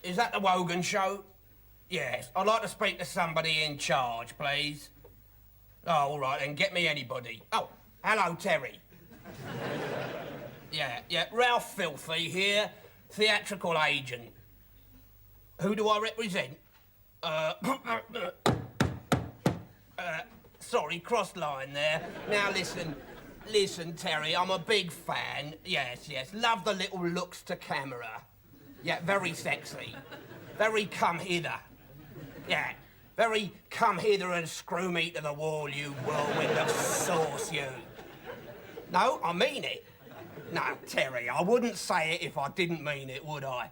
Is that the Wogan show? Yes, I'd like to speak to somebody in charge, please. Oh, all right, then get me anybody. Oh, hello, Terry. Yeah, Ralph Filthy here, theatrical agent. Who do I represent? Sorry, cross line there. Now listen, Terry, I'm a big fan. Yes, love the little looks to camera. Yeah, very sexy. Very come hither. Yeah, very come hither and screw me to the wall, you whirlwind of sauce, you. No, I mean it. No, Terry, I wouldn't say it if I didn't mean it, would I?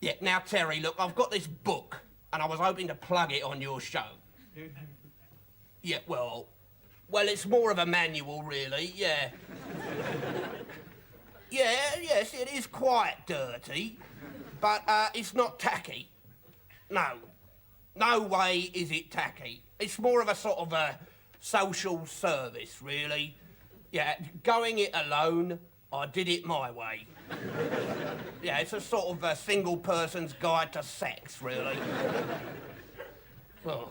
Yeah, now, Terry, look, I've got this book, and I was hoping to plug it on your show. Yeah, well, it's more of a manual, really, yeah. Yes, it is quite dirty, but it's not tacky. No way is it tacky. It's more of a sort of a social service, really. Yeah, going it alone, I did it my way. Yeah, it's a sort of a single person's guide to sex, really. Oh.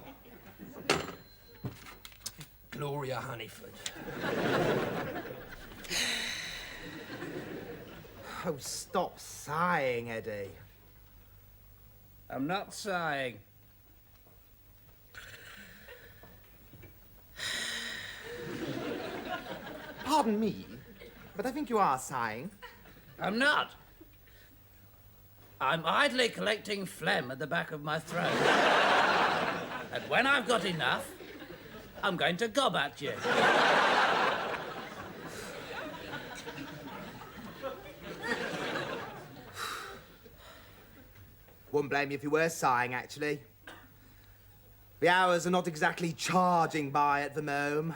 Gloria Honeyford. Oh, stop sighing, Eddie. I'm not sighing. Pardon me, but I think you are sighing. I'm not. I'm idly collecting phlegm at the back of my throat. And when I've got enough, I'm going to gob at you. Wouldn't blame you if you were sighing, actually. The hours are not exactly charging by at the moment.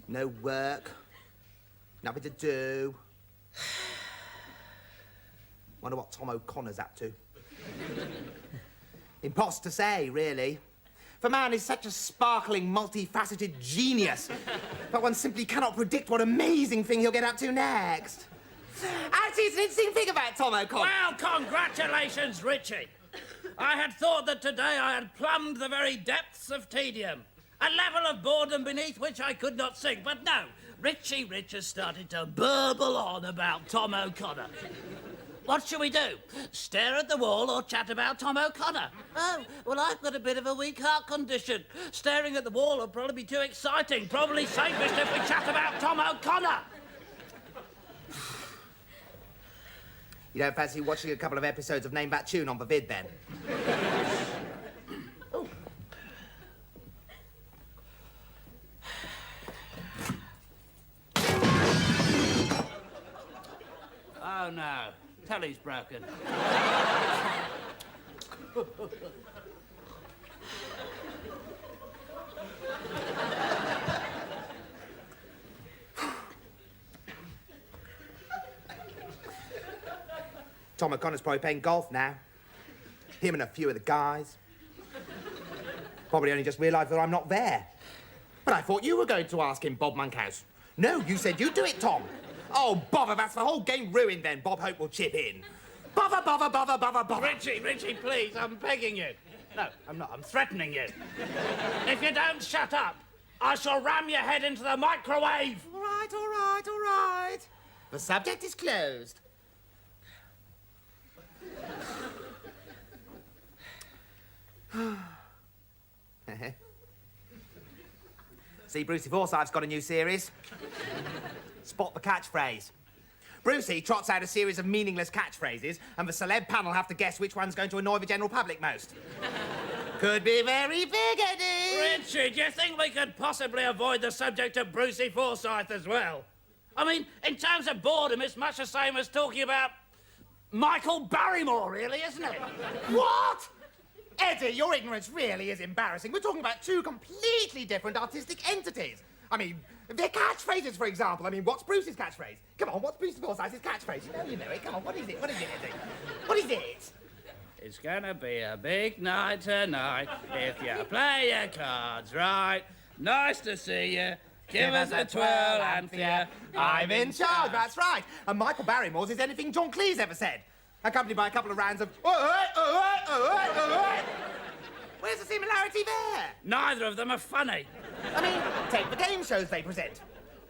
No work. Nothing to do. Wonder what Tom O'Connor's up to. Impossible to say, really. The man is such a sparkling, multifaceted genius that one simply cannot predict what amazing thing he'll get up to next. Actually, it's an interesting thing about Tom O'Connor. Well, congratulations, Richie. I had thought that today I had plumbed the very depths of tedium, a level of boredom beneath which I could not sink. But no, Richie Rich has started to burble on about Tom O'Connor. What shall we do? Stare at the wall or chat about Tom O'Connor? Oh, well, I've got a bit of a weak heart condition. Staring at the wall will probably be too exciting. Probably safest if we chat about Tom O'Connor. You don't fancy watching a couple of episodes of Name That Tune on the vid, then? Oh, no. Telly's broken. Tom O'Connor's probably playing golf now. Him and a few of the guys. Probably only just realised that I'm not there. But I thought you were going to ask him, Bob Monkhouse. No, you said you'd do it, Tom. Oh, bother, that's the whole game ruined then. Bob Hope will chip in. Bother, bother, bother, bother, bother. Richie, please, I'm begging you. No, I'm not. I'm threatening you. If you don't shut up, I shall ram your head into the microwave. All right. The subject is closed. See, Brucey Forsyth's got a new series. Spot the catchphrase. Brucey trots out a series of meaningless catchphrases, and the celeb panel have to guess which one's going to annoy the general public most. Could be very big, Eddie. Richie, do you think we could possibly avoid the subject of Brucey Forsyth as well? I mean, in terms of boredom, it's much the same as talking about Michael Barrymore, really, isn't it? What? Eddie, your ignorance really is embarrassing. We're talking about two completely different artistic entities. I mean, their catchphrases, for example. I mean, what's Bruce's catchphrase? Come on, what's Bruce Forsyth's catchphrase? You know it. Come on, what is it? What is it, Eddie? What is it? It's gonna be a big night tonight if you play your cards right. Nice to see you. Give us a twirl, Anthea. I'm in charge, that's right. And Michael Barrymore's is anything John Cleese ever said. accompanied by a couple of rounds of... Where's the similarity there? Neither of them are funny. I mean, take the game shows they present.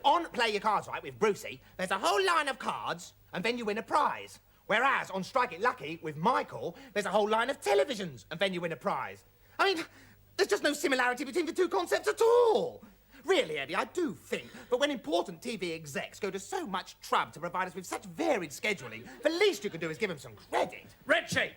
On Play Your Cards Right with Brucey, there's a whole line of cards, and then you win a prize. Whereas on Strike It Lucky with Michael, there's a whole line of televisions, and then you win a prize. I mean, there's just no similarity between the two concepts at all. Really, Eddie, I do think that when important TV execs go to so much trouble to provide us with such varied scheduling, the least you can do is give them some credit. Richie,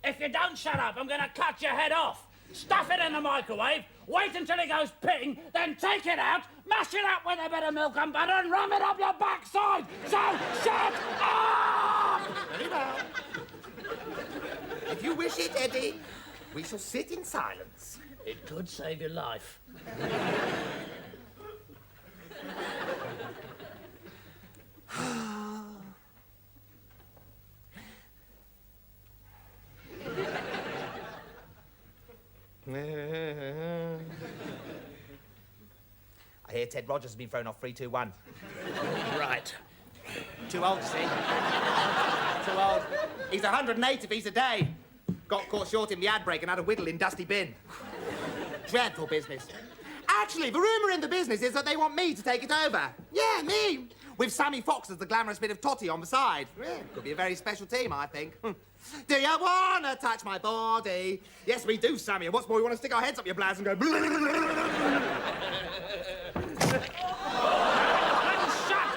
if you don't shut up, I'm going to cut your head off. Stuff it in the microwave, wait until it goes ping, then take it out, mash it up with a bit of milk and butter and ram it up your backside. So, shut up! Very well. If you wish it, Eddie, we shall sit in silence. It could save your life. I hear Ted Rogers has been thrown off 3-2-1. Right. Too old, you see. Too old. He's 108 if he's a day. Got caught short in the ad break and had a whittle in Dusty Bin. Dreadful business. Actually, the rumour in the business is that they want me to take it over. Yeah, me. With Sammy Fox as the glamorous bit of totty on the side. Yeah, could be a very special team, I think. Do you want to touch my body? Yes, we do, Sammy. And what's more, we want to stick our heads up your blouse and go... Shut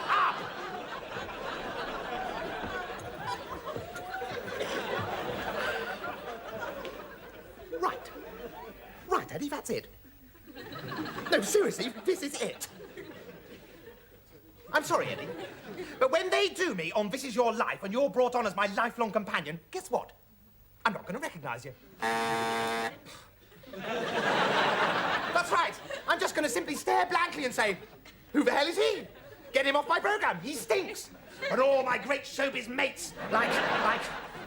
up! Right. Right, Eddie, that's it. No, seriously, this is it. I'm sorry, Eddie, but when they do me on This Is Your Life and you're brought on as my lifelong companion, guess what? I'm not going to recognise you. That's right. I'm just going to simply stare blankly and say, who the hell is he? Get him off my programme. He stinks. And all my great showbiz mates, like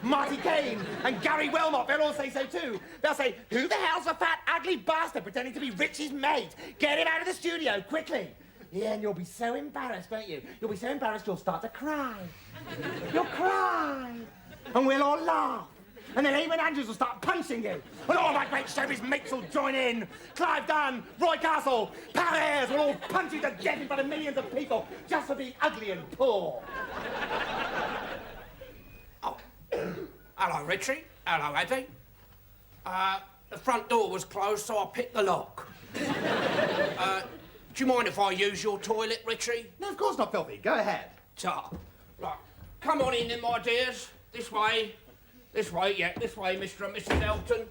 Marty Kane and Gary Wilmot, they'll all say so too. They'll say, who the hell's the fat, ugly bastard pretending to be Richie's mate? Get him out of the studio, quickly. Yeah, and you'll be so embarrassed, won't you? You'll be so embarrassed you'll start to cry. You'll cry. And we'll all laugh. And then Eamon Andrews will start punching you. And all my great showbiz mates will join in. Clive Dunn, Roy Castle, Pal Ayres will all punch you to death in front of millions of people just for being ugly and poor. Oh, hello, Richie. Hello, Eddie. The front door was closed, so I picked the lock. Do you mind if I use your toilet, Richie? No, of course not, Filthy. Go ahead. Ta. Right. Come on in then, my dears. This way. This way, yeah. This way, Mr. and Mrs. Elton.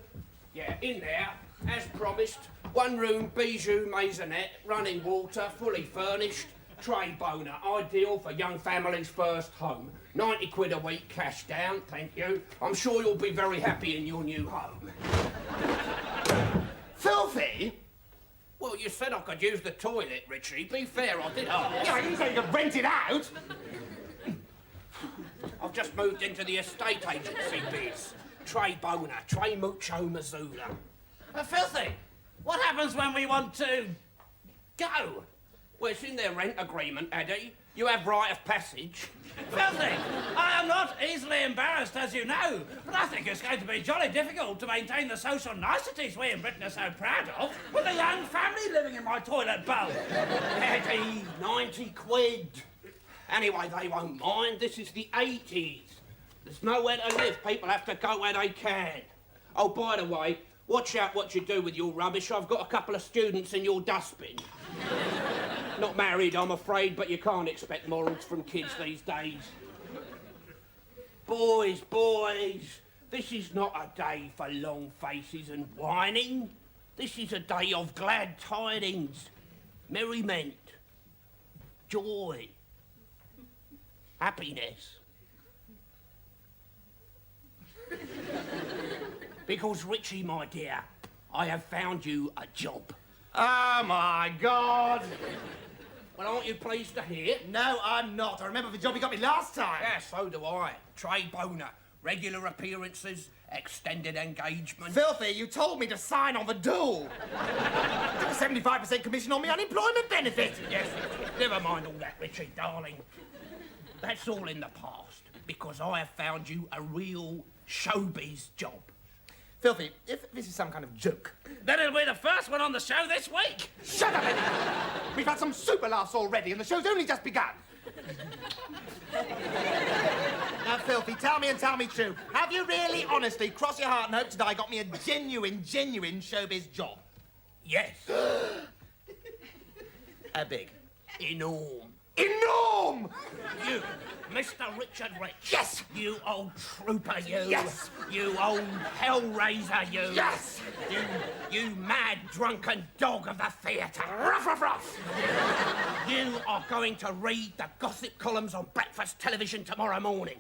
Yeah, in there, as promised. One room, bijou maisonette, running water, fully furnished. Tray boner, ideal for young families' first home. 90 quid a week, cash down, thank you. I'm sure you'll be very happy in your new home. Filthy? Well, you said I could use the toilet, Richie. Be fair, I did ask. Yeah, I didn't say you could rent it out. I've just moved into the estate agency biz. Trey Boner, Trey Mucho Missoula. Filthy, what happens when we want to go? Well, it's in their rent agreement, Eddie. You have right of passage. Filthy, I am not easily embarrassed, as you know, but I think it's going to be jolly difficult to maintain the social niceties we in Britain are so proud of with a young family living in my toilet bowl. Eddie, 90 quid. Anyway, they won't mind. This is the 80s. There's nowhere to live. People have to go where they can. Oh, by the way, watch out what you do with your rubbish. I've got a couple of students in your dustbin. Not married, I'm afraid, but you can't expect morals from kids these days. Boys, this is not a day for long faces and whining. This is a day of glad tidings, merriment, joy, happiness. Because, Richie, my dear, I have found you a job. Oh, my God. Well, aren't you pleased to hear? No, I'm not. I remember the job you got me last time. Yeah, so do I. Trey Boner. Regular appearances, extended engagement. Filthy, you told me to sign on the duel. Took a 75% commission on me unemployment benefit. Yes, never mind all that, Richie, darling. That's all in the past. because I have found you a real showbiz job. Filthy, if this is some kind of joke... Then it'll be the first one on the show this week. Shut up, Eddie! We've had some super laughs already, and the show's only just begun. Now, Filthy, tell me and tell me true. Have you really, honestly, cross your heart and hope today got me a genuine showbiz job? Yes. How big? Enorm. Enorm! You, Mr. Richard Rich. Yes! You old trooper, you. Yes! You old hellraiser, you. Yes! You mad drunken dog of the theatre. Ruff, ruff, ruff! You are going to read the gossip columns on breakfast television tomorrow morning.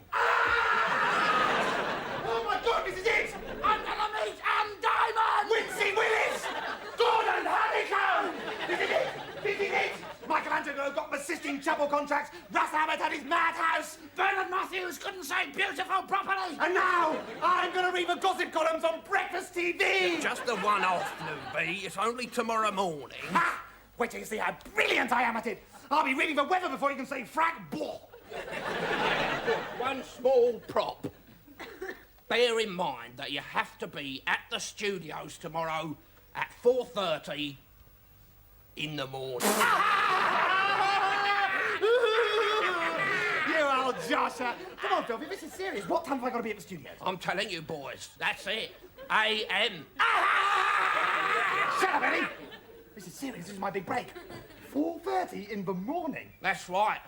Oh, my God, this is it! I'm gonna meet Anne Diamond! Wincy Willis! Gordon Honeycomb! This is it! This is it! Michelangelo got persisting trouble contracts. Russ Abbott had his madhouse. Bernard Matthews couldn't say beautiful properly. And now, I'm gonna read the gossip columns on breakfast TV! Just a one-off, newbie. It's only tomorrow morning. Ha! Wait till you see how brilliant I am at it. I'll be reading the weather before you can say frag blah. One small prop. Bear in mind that you have to be at the studios tomorrow at 4:30 in the morning. You old Josher. Come on, Philby, this is serious. What time have I got to be at the studios? I'm telling you, boys, that's it. A.M. Shut up, Eddie. This is serious. This is my big break. 4:30 in the morning. That's right.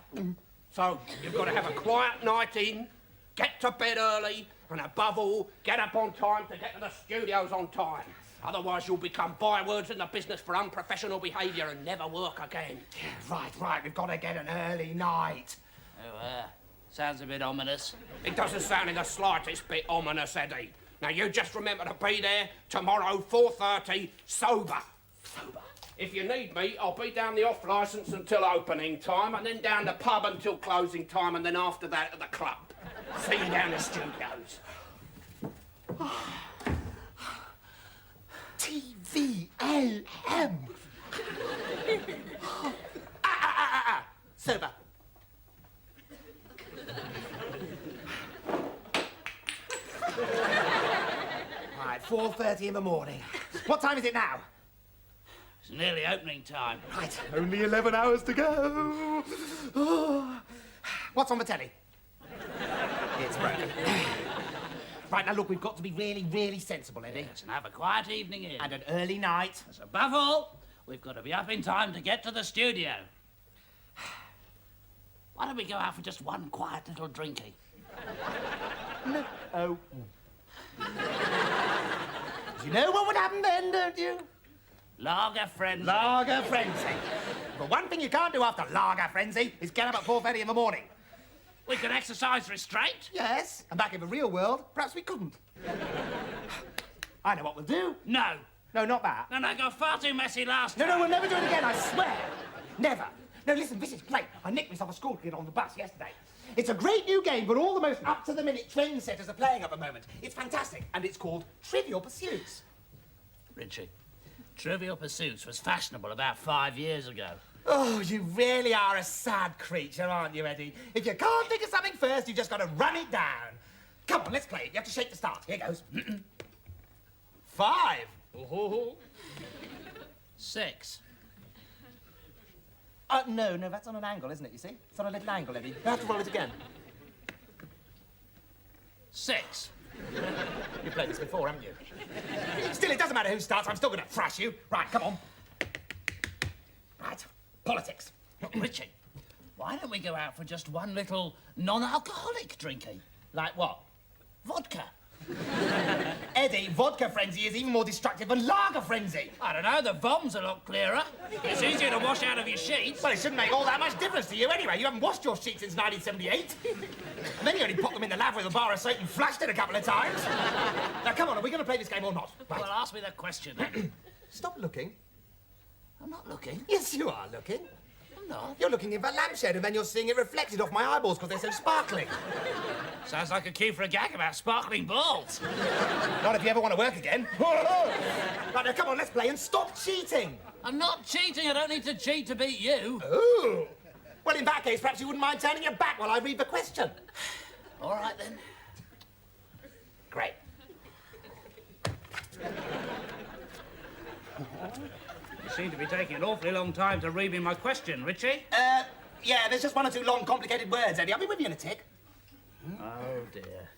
So, you've got to have a quiet night in, get to bed early, and above all, get up on time to get to the studios on time. Otherwise, you'll become bywords in the business for unprofessional behaviour and never work again. Yeah, right. We've got to get an early night. Oh, sounds a bit ominous. It doesn't sound in the slightest bit ominous, Eddie. Now, you just remember to be there tomorrow, 4:30, sober. Sober. If you need me, I'll be down the off-licence until opening time, and then down the pub until closing time, and then after that at the club. See you down the studios. TVLM. Sober. Right, 4:30 in the morning. What time is it now? It's nearly opening time. Right, only 11 hours to go. Oh. What's on the telly? It's broken. Right, now look, we've got to be really sensible, Eddie. Yes, and have a quiet evening in. And an early night. As above all, we've got to be up in time to get to the studio. Why don't we go out for just one quiet little drinky? No. Oh. You know what would happen then, don't you? Lager frenzy. Lager frenzy. But one thing you can't do after lager frenzy is get up at 4:30 in the morning. We can exercise restraint. Yes, and back in the real world, perhaps we couldn't. I know what we'll do. No. No, not that. No, got far too messy last No, time. we'll never do it again, I swear. Never. No, listen, this is great. I nicked myself a school kid on the bus yesterday. It's a great new game, but all the most up-to-the-minute trendsetters are playing at the moment. It's fantastic, and it's called Trivial Pursuits. Richie, Trivial Pursuits was fashionable about 5 years ago. Oh, you really are a sad creature, aren't you, Eddie? If you can't think of something first, you've just got to run it down. Come on, let's play it. You have to shake the start. Here goes. 5. Ooh. 6. No, that's on an angle, isn't it, you see? It's on a little angle, Eddie. You have to roll it again. 6. You've played this before, haven't you? Still, it doesn't matter who starts. I'm still going to thrash you. Right, come on. Right, politics. Richie, why don't we go out for just one little non-alcoholic drinky? Like what? Vodka. Eddie, vodka frenzy is even more destructive than lager frenzy. I don't know, the bomb's a lot clearer. It's easier to wash out of your sheets. Well, it shouldn't make all that much difference to you anyway. You haven't washed your sheets since 1978. And then you only popped them in the lab with a bar of soap and flushed it a couple of times. Now, come on, are we going to play this game or not? Right. Well, ask me that question then. Stop looking. I'm not looking. Yes, you are looking. I'm not. You're looking in the lampshade and then you're seeing it reflected off my eyeballs because they're so sparkling. Sounds like a cue for a gag about sparkling balls. Not if you ever want to work again. Right, now, come on, let's play and stop cheating. I'm not cheating. I don't need to cheat to beat you. Ooh. Well, in that case, perhaps you wouldn't mind turning your back while I read the question. All right, then. Great. You seem to be taking an awfully long time to read me my question, Richie. Yeah, there's just one or two long, complicated words, Eddie. I'll be with you in a tick. Oh, dear.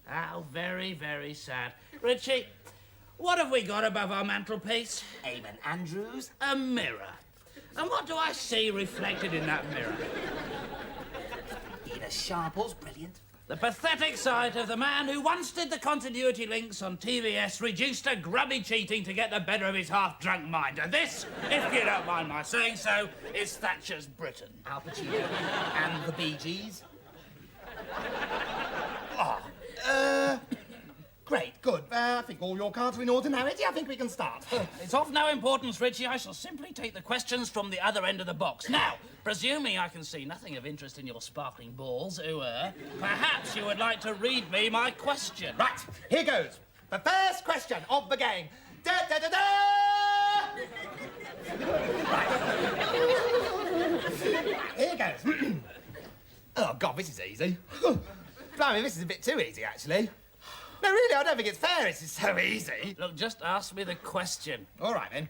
How very, very sad. Richie, what have we got above our mantelpiece? Amen, Andrews. A mirror. And what do I see reflected in that mirror? Eda Sharples, brilliant. The pathetic sight of the man who once did the continuity links on TVS, reduced to grubby cheating to get the better of his half-drunk mind. And this, if you don't mind my saying so, is Thatcher's Britain. Al Pacino and the Bee Gees. Great, good. I think all your cards are in order now, Eddie. I think we can start. It's of no importance, Richie. I shall simply take the questions from the other end of the box. Now, presuming I can see nothing of interest in your sparkling balls, perhaps you would like to read me my question. Right, here goes. The first question of the game. Da da da da! Right. Here goes. Oh, God, this is easy. Blimey, this is a bit too easy, actually. No, really, I don't think it's fair. It's so easy. Look, just ask me the question. All right, then.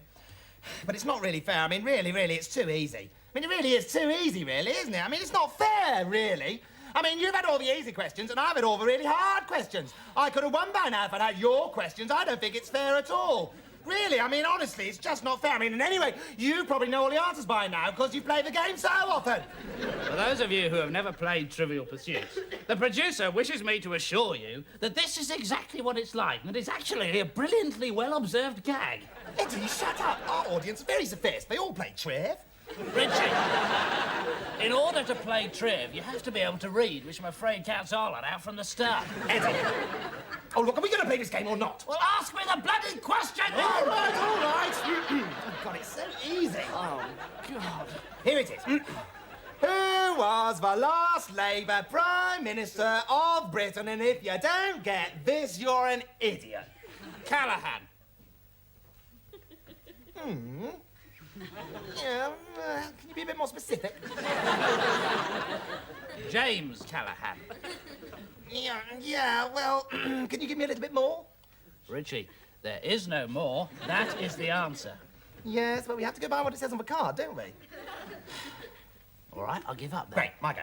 But it's not really fair. I mean, really, it's too easy. I mean, it really is too easy, really, isn't it? I mean, it's not fair, really. I mean, you've had all the easy questions, and I've had all the really hard questions. I could have won by now if I'd had your questions. I don't think it's fair at all. Really, I mean, honestly, it's just not fair. I mean, and anyway, you probably know all the answers by now because you play the game so often. For those of you who have never played Trivial Pursuit, the producer wishes me to assure you that this is exactly what it's like, and it's actually a brilliantly well-observed gag. Eddie, shut up. Our audience are very sophisticated. They all play Triv. Richie, in order to play Triv, you have to be able to read, which I'm afraid counts all that out from the start. Eddie. Oh, look, are we going to play this game or not? Well, ask me the bloody question! All right. Oh, God, it's so easy. Oh, God. Here it is. Who was the last Labour Prime Minister of Britain? And if you don't get this, you're an idiot. Callaghan. Yeah, can you be a bit more specific? James Callaghan. Yeah, well, can you give me a little bit more? Richie, there is no more. That is the answer. Yes, but we have to go by what it says on the card, don't we? All right, I'll give up then. Great, my go.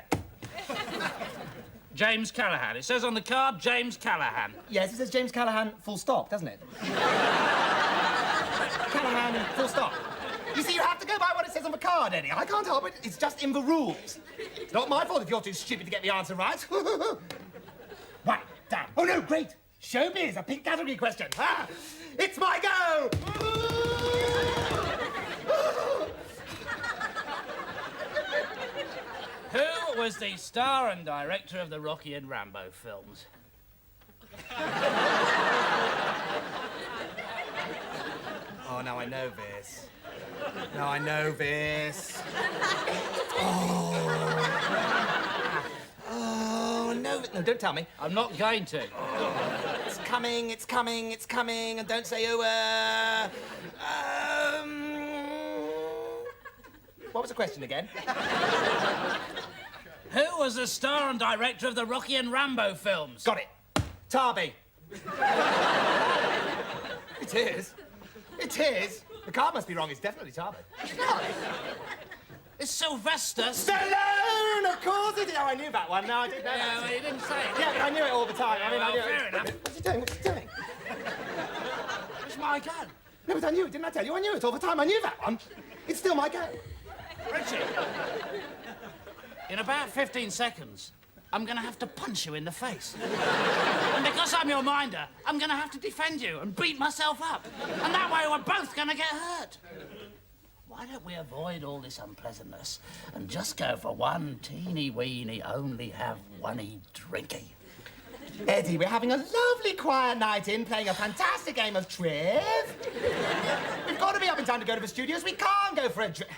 James Callaghan. It says on the card, James Callaghan. Yes, it says James Callaghan, full stop, doesn't it? Callaghan, full stop. You see, you have to go by what it says on the card, Eddie. I can't help it. It's just in the rules. It's not my fault if you're too stupid to get the answer right. One, down. Oh, no, great. Showbiz, a pink category question. Ah, it's my go! Who was the star and director of the Rocky and Rambo films? Oh, now I know this. Now I know this. Oh, no, don't tell me. I'm not going to. It's coming, and don't say, what was the question again? Who was the star and director of the Rocky and Rambo films? Got it. Tarby. It is. It is. The card must be wrong. It's definitely Tarby. It's Sylvester Stallone, of course it is. Oh, I knew that one. No, I didn't know Yeah, that. well, you didn't say it. Yeah, but I knew it all the time. I mean, I knew fair it. enough. What's he doing? What's he doing? It's my go. No, but I knew it. Didn't I tell you? I knew it all the time. I knew that one. It's still my go. Richie, in about 15 seconds, I'm going to have to punch you in the face. And because I'm your minder, I'm going to have to defend you and beat myself up. And that way we're both going to get hurt. Why don't we avoid all this unpleasantness and just go for one teeny-weeny, only have one-y drinky? Eddie, we're having a lovely quiet night in, playing a fantastic game of Triv. We've got to be up in time to go to the studios. We can't go for a drink.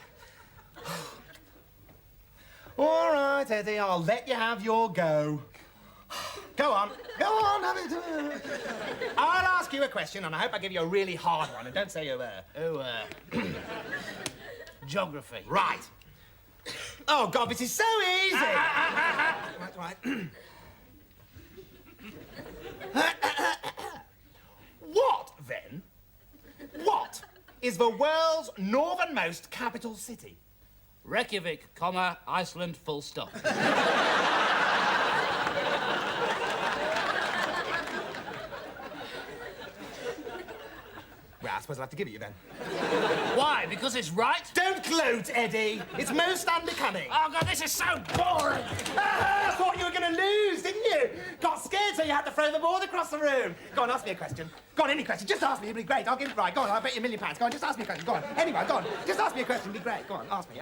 All right, Eddie, I'll let you have your go. Go on. Go on. I'll ask you a question, and I hope I give you a really hard one. And don't say Geography. Right. Oh, God, this is so easy. Right. What, then? What is the world's northernmost capital city? Reykjavik, comma, Iceland, full stop. Well, I suppose I'll have to give it you then. Why? Because it's right? Don't gloat, Eddie. It's most unbecoming. Oh, God, this is so boring. Ah, thought you were going to lose, didn't you? Got scared, so you had to throw the board across the room. Go on, ask me a question. Go on, any question. Just ask me, it'll be great. I'll get it right. Go on, I'll bet you £1 million. Go on, just ask me a question. Go on. Anyway, go on. Just ask me a question, it'll be great. Go on, ask me.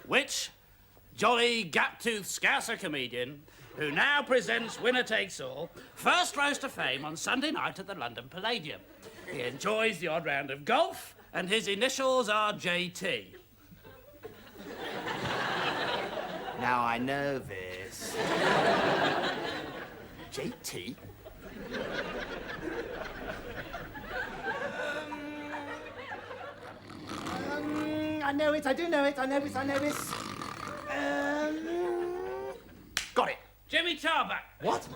Which jolly gap-toothed Scouser comedian who now presents Winner Takes All first rose to fame on Sunday night at the London Palladium? He enjoys the odd round of golf, and his initials are JT. Now I know this. JT? I know it, I do know it, I know this. Got it. Jimmy Tarbuck. What?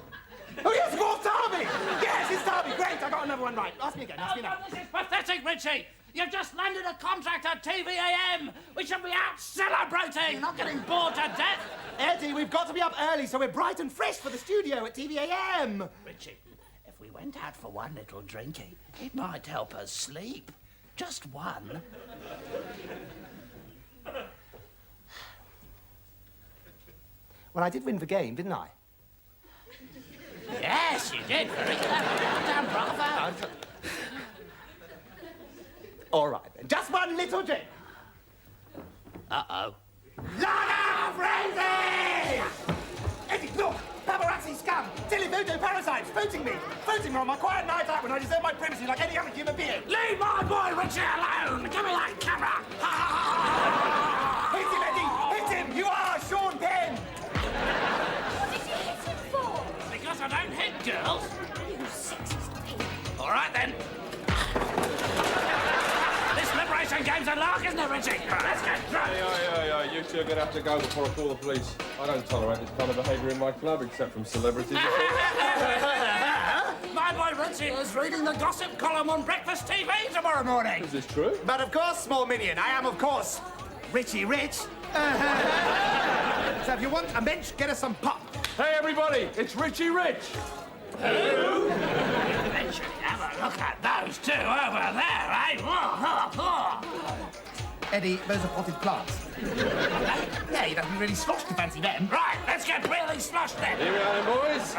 Oh, yes, of course, Darby! Yes, it's Darby. Great, I got another one right. Ask me again, ask me now. This is pathetic, Richie. You've just landed a contract at TVAM. We should be out celebrating, not getting bored to death. Eddie, we've got to be up early so we're bright and fresh for the studio at TVAM. Richie, if we went out for one little drinky, it might help us sleep. Just one. Well, I did win the game, didn't I? Yes, you did. Very clever. Well done, bravo. All right, then. Just one little drink. Uh-oh. Look out, frenzy! Eddie, look! Paparazzi scum! Televoto parasites voting me on my quiet night out when I deserve my privacy like any other human being. Leave my boy Richie alone! Give me that camera! Hit him, Eddie! Hit him! You are Sean Penn! What did you hit him for? Because I don't hit girls. You sexist pig. All right, then. This liberation game's a lark, isn't it, Richie? Let's get drunk. Yeah, you two are going to have to go before I call the police. I don't tolerate this kind of behaviour in my club, except from celebrities. My boy Richie is reading the gossip column on breakfast TV tomorrow morning. Is this true? But of course, small minion, I am, of course, Richie Rich. So if you want a bench, get us some pop. Hey, everybody, it's Richie Rich. Eventually, have a look at those two over there, eh? Eddie, those are potted plants. Yeah, you'd have to be really sloshed to fancy them. Right, let's get really sloshed then. Here we are, then, boys.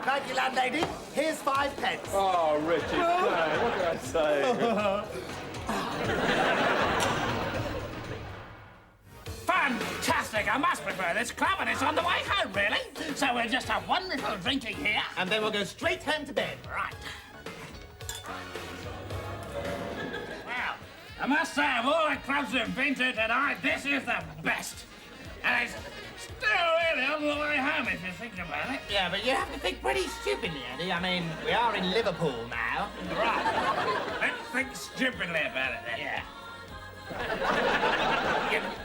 Thank you, landlady. Here's 5 pence. Oh, Richie, what can I say? Fantastic! I must prefer this club, and it's on the way home, really. So we'll just have one little drinking here. And then we'll go straight home to bed. Right. Well, I must say, of all the clubs we've been to tonight, this is the best. And it's still really on the way home, if you think about it. Yeah, but you have to think pretty stupidly, Eddie. I mean, we are in Liverpool now. Right. Let's think stupidly about it, then. Yeah.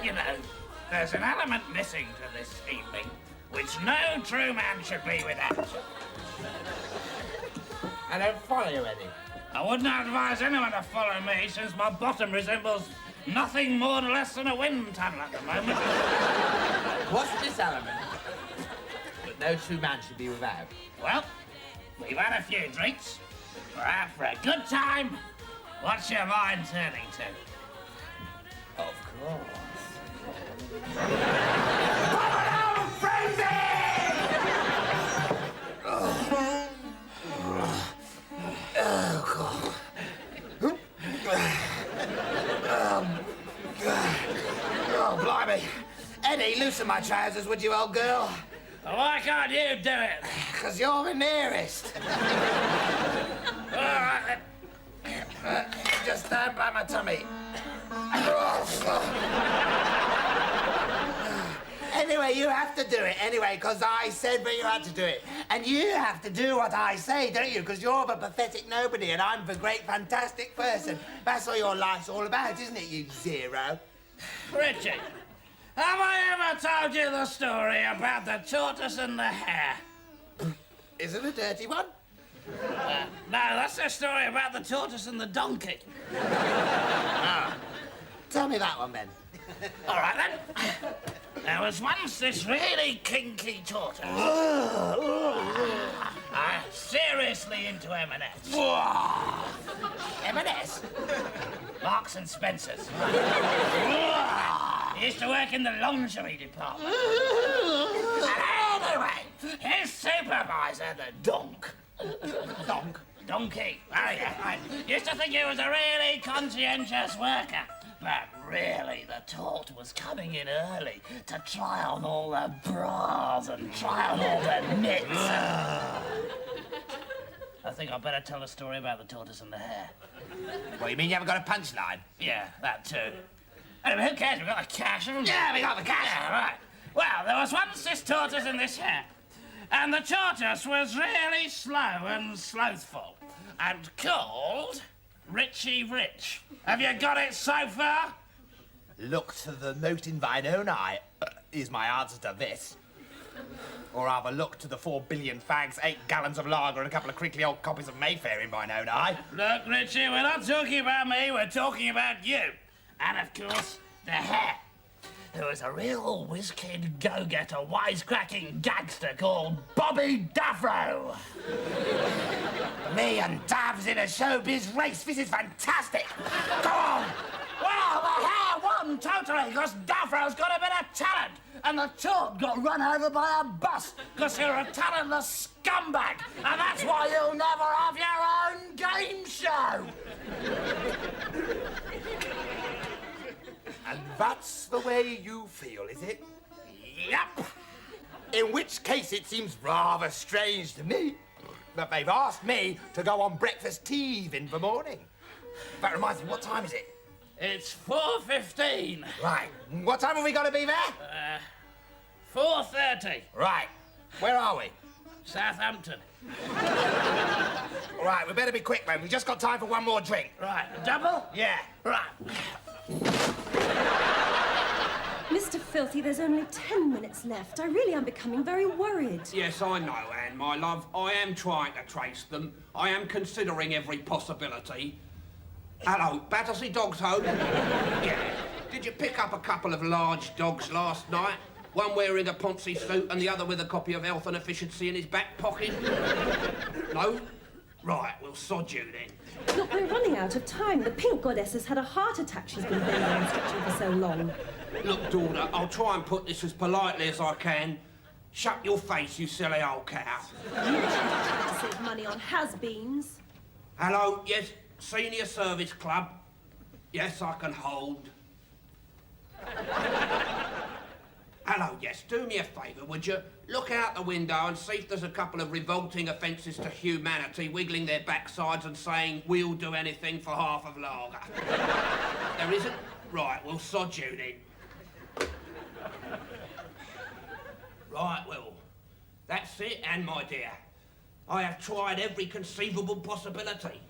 You know, there's an element missing to this evening, which no true man should be without. I don't follow you, Eddie. I wouldn't advise anyone to follow me, since my bottom resembles nothing more or less than a wind tunnel at the moment. What's this element that no true man should be without? Well, we've had a few drinks. We're out for a good time. What's your mind turning to? Of course. Come on, frenzy! Oh, blimey. Eddie, loosen my trousers, would you, old girl? Why can't you do it? Because you're the nearest. All right, Just stand by my tummy. Anyway, you have to do it anyway, because I said that you had to do it. And you have to do what I say, don't you? Because you're the pathetic nobody and I'm the great fantastic person. That's what your life's all about, isn't it, you zero? Richie, have I ever told you the story about the tortoise and the hare? Is it a dirty one? No, that's the story about the tortoise and the donkey. Tell me that one, then. All right, then. There was once this really kinky tortoise. Seriously into M&S. M&S? Marks and Spencer's. He used to work in the lingerie department. And anyway, his supervisor, the donkey. Oh, yeah, right. Used to think he was a really conscientious worker. But really, the tort was coming in early to try on all the bras and try on all the mitts. I think I'd better tell a story about the tortoise and the hare. Well, you mean you haven't got a punchline? Yeah, that too. Anyway, who cares? We've got the cash, haven't we? Yeah, we got the cash. Yeah, right. Well, there was once this tortoise and this hare. And the tortoise was really slow and slothful. And called Richie Rich. Have you got it so far? Look to the mote in thine own eye is my answer to this. Or rather, look to the 4 billion fags, 8 gallons of lager, and a couple of crinkly old copies of Mayfair in mine own eye. Look, Richie, we're not talking about me, we're talking about you. And, of course, the hare, who was a real whiz-kid, go-getter, wisecracking gangster called Bobby Davro. Me and Davs in a showbiz race. This is fantastic. Go on. Well, the hare won totally, because Davro's got a bit of talent. And the tort got run over by a bus, because you're a talentless scumbag. And that's why you'll never have your own game show. And that's the way you feel, is it? Yep. In which case, it seems rather strange to me that they've asked me to go on breakfast tea in the morning. That reminds me, what time is it? It's 4:15. Right. What time have we got to be there? 4:30. Right. Where are we? Southampton. Right, we better be quick, man. We've just got time for one more drink. Right, a double? Yeah. Right. Mr. Filthy, there's only 10 minutes left. I really am becoming very worried. Yes, I know, Anne, my love. I am trying to trace them. I am considering every possibility. Hello, Battersea Dogs home? Yeah. Did you pick up a couple of large dogs last night? One wearing a Ponzi suit and the other with a copy of Health and Efficiency in his back pocket? No? Right, we'll sod you then. Look, we're running out of time. The pink goddess has had a heart attack. She's been bending and stretching for so long. Look, daughter, I'll try and put this as politely as I can. Shut your face, you silly old cow. You try to save money on has-beens. Hello, yes, senior service club. Yes, I can hold. Hello, yes, do me a favour, would you? Look out the window and see if there's a couple of revolting offences to humanity wiggling their backsides and saying, we'll do anything for half of lager. There isn't? Right, we'll sod you then. Right, well, that's it, and my dear, I have tried every conceivable possibility.